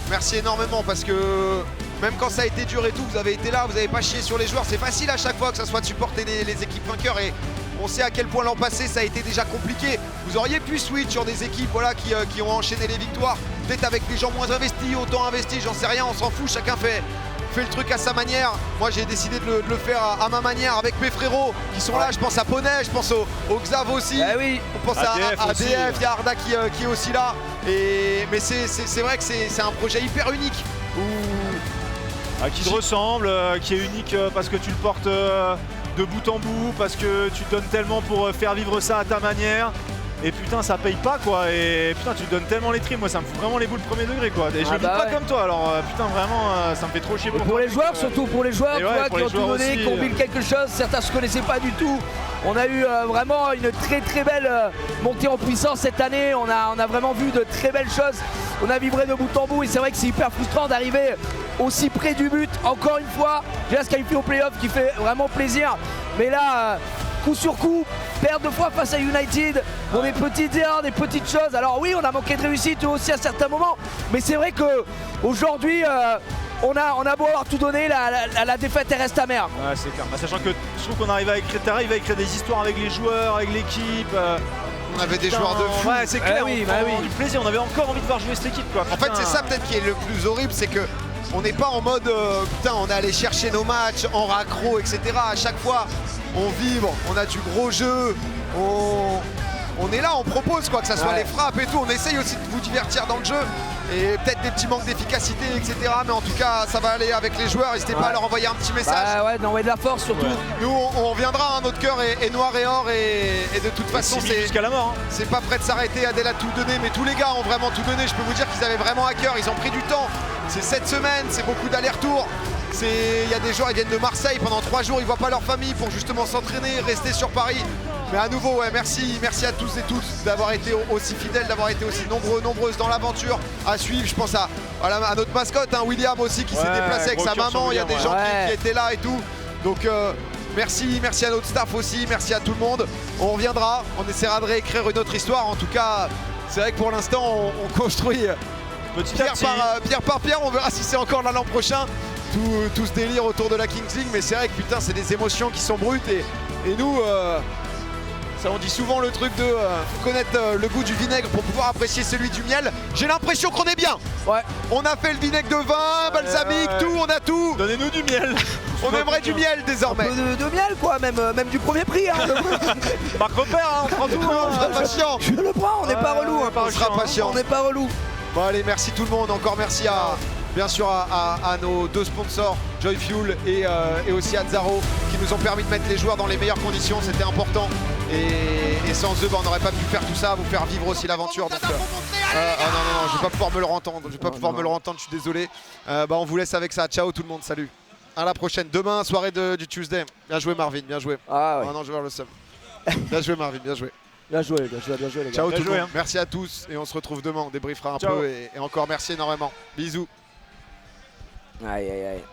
Merci énormément parce que même quand ça a été dur et tout, vous avez été là, vous n'avez pas chié sur les joueurs. C'est facile à chaque fois que ça soit de supporter les équipes vainqueurs et on sait à quel point l'an passé ça a été déjà compliqué. Vous auriez pu switch sur des équipes voilà, qui ont enchaîné les victoires, peut-être avec des gens moins investis, autant investis, j'en sais rien, on s'en fout, chacun fait le truc à sa manière. Moi j'ai décidé de le faire à ma manière avec mes frérots qui sont là, je pense à Poney, je pense au Xav aussi. Eh oui. On pense à DF, il y a Arda qui est aussi là. Mais c'est vrai que c'est un projet hyper unique. Qui te ressemble, qui est unique parce que tu le portes de bout en bout, parce que tu te donnes tellement pour faire vivre ça à ta manière. Et putain, ça paye pas quoi. Et putain, tu te donnes tellement les trims. Moi, ça me fout vraiment les boules premier degré quoi. Et je le vis pas comme toi. Alors putain, vraiment, ça me fait trop chier pour les joueurs, surtout pour les joueurs, Et ouais, pour qui les ont tout joueurs donné, aussi, qui ont vu quelque chose. Certains se connaissaient pas du tout. On a eu vraiment une très belle montée en puissance cette année. On a vraiment vu de très belles choses. On a vibré de bout en bout et c'est vrai que c'est hyper frustrant d'arriver aussi près du but. Encore une fois, déjà se qualifier au playoff qui fait vraiment plaisir. Mais là, coup sur coup, perdre 2 fois face à United pour des petites erreurs, des petites choses. Alors oui, on a manqué de réussite aussi à certains moments. Mais c'est vrai qu'aujourd'hui, on a beau avoir tout donné, la défaite elle reste amère. Ouais, c'est clair. Sachant que je trouve qu'on arrive à écrire des histoires avec les joueurs, avec l'équipe. On avait des joueurs de fou. Ouais, c'est clair. oui, on a du plaisir. On avait encore envie de voir jouer cette équipe quoi. En fait, c'est ça peut-être qui est le plus horrible, c'est que on n'est pas en mode putain, on est allé chercher nos matchs en raccro, etc. À chaque fois, on vibre, on a du gros jeu, on est là, on propose quoi, que ça soit Ouais. les frappes et tout, on essaye aussi de vous divertir dans le jeu et peut-être des petits manques d'efficacité, etc. Mais en tout cas, ça va aller avec les joueurs, n'hésitez pas à leur envoyer un petit message. Bah ouais, d'envoyer de la force surtout. Nous, on reviendra, hein, notre cœur est noir et or et de toute façon, jusqu'à la mort. c'est pas prêt de s'arrêter. Adèle a tout donné, mais tous les gars ont vraiment tout donné. Je peux vous dire qu'ils avaient vraiment à cœur, ils ont pris du temps. C'est 7 semaines, c'est beaucoup d'allers-retours. Il y a des joueurs, ils viennent de Marseille pendant 3 jours, ils voient pas leur famille pour justement s'entraîner, rester sur Paris. Mais à nouveau, ouais, merci à tous et toutes d'avoir été aussi fidèles, d'avoir été aussi nombreuses dans l'aventure à suivre. Je pense à notre mascotte, hein, William aussi, qui s'est déplacé avec sa maman. Il y a des gens qui étaient là et tout. Donc merci à notre staff aussi, merci à tout le monde. On reviendra, on essaiera de réécrire une autre histoire. En tout cas, c'est vrai que pour l'instant, on construit pierre par pierre. On verra si c'est encore là l'an prochain. Tout ce délire autour de la Kings League. Mais c'est vrai que putain, c'est des émotions qui sont brutes. Et nous, ça on dit souvent le truc de connaître le goût du vinaigre pour pouvoir apprécier celui du miel. J'ai l'impression qu'on est bien. Ouais. On a fait le vinaigre de vin, balsamique, tout, on a tout. Donnez-nous du miel. On aimerait du miel désormais. De miel quoi, même du premier prix. Hein, Marc Repère, hein, on prend tout. On sera pas chiant. je le prends, on n'est pas relou. Hein, On sera pas chiant. on n'est pas relou. Bon allez, merci tout le monde. Encore merci bien sûr à nos 2 sponsors, Joy Fuel et aussi à Zaro, qui nous ont permis de mettre les joueurs dans les meilleures conditions. C'était important. Et sans eux, on n'aurait pas pu faire tout ça, vous faire vivre aussi l'aventure. Donc, non, je vais pas pouvoir me le entendre. Je vais pas pouvoir me le entendre, je suis désolé. On vous laisse avec ça. Ciao tout le monde, salut. À la prochaine. Demain, soirée du Tuesday. Bien joué Marvin, bien joué. Ah ouais. Oh non, je vais avoir le seum. Bien joué Marvin, bien joué. Bien joué les gars. Ciao Bien tout joué, le monde. hein. Merci à tous et on se retrouve demain. On débriefera un Ciao. peu et encore merci énormément. Bisous. Aïe aïe aïe.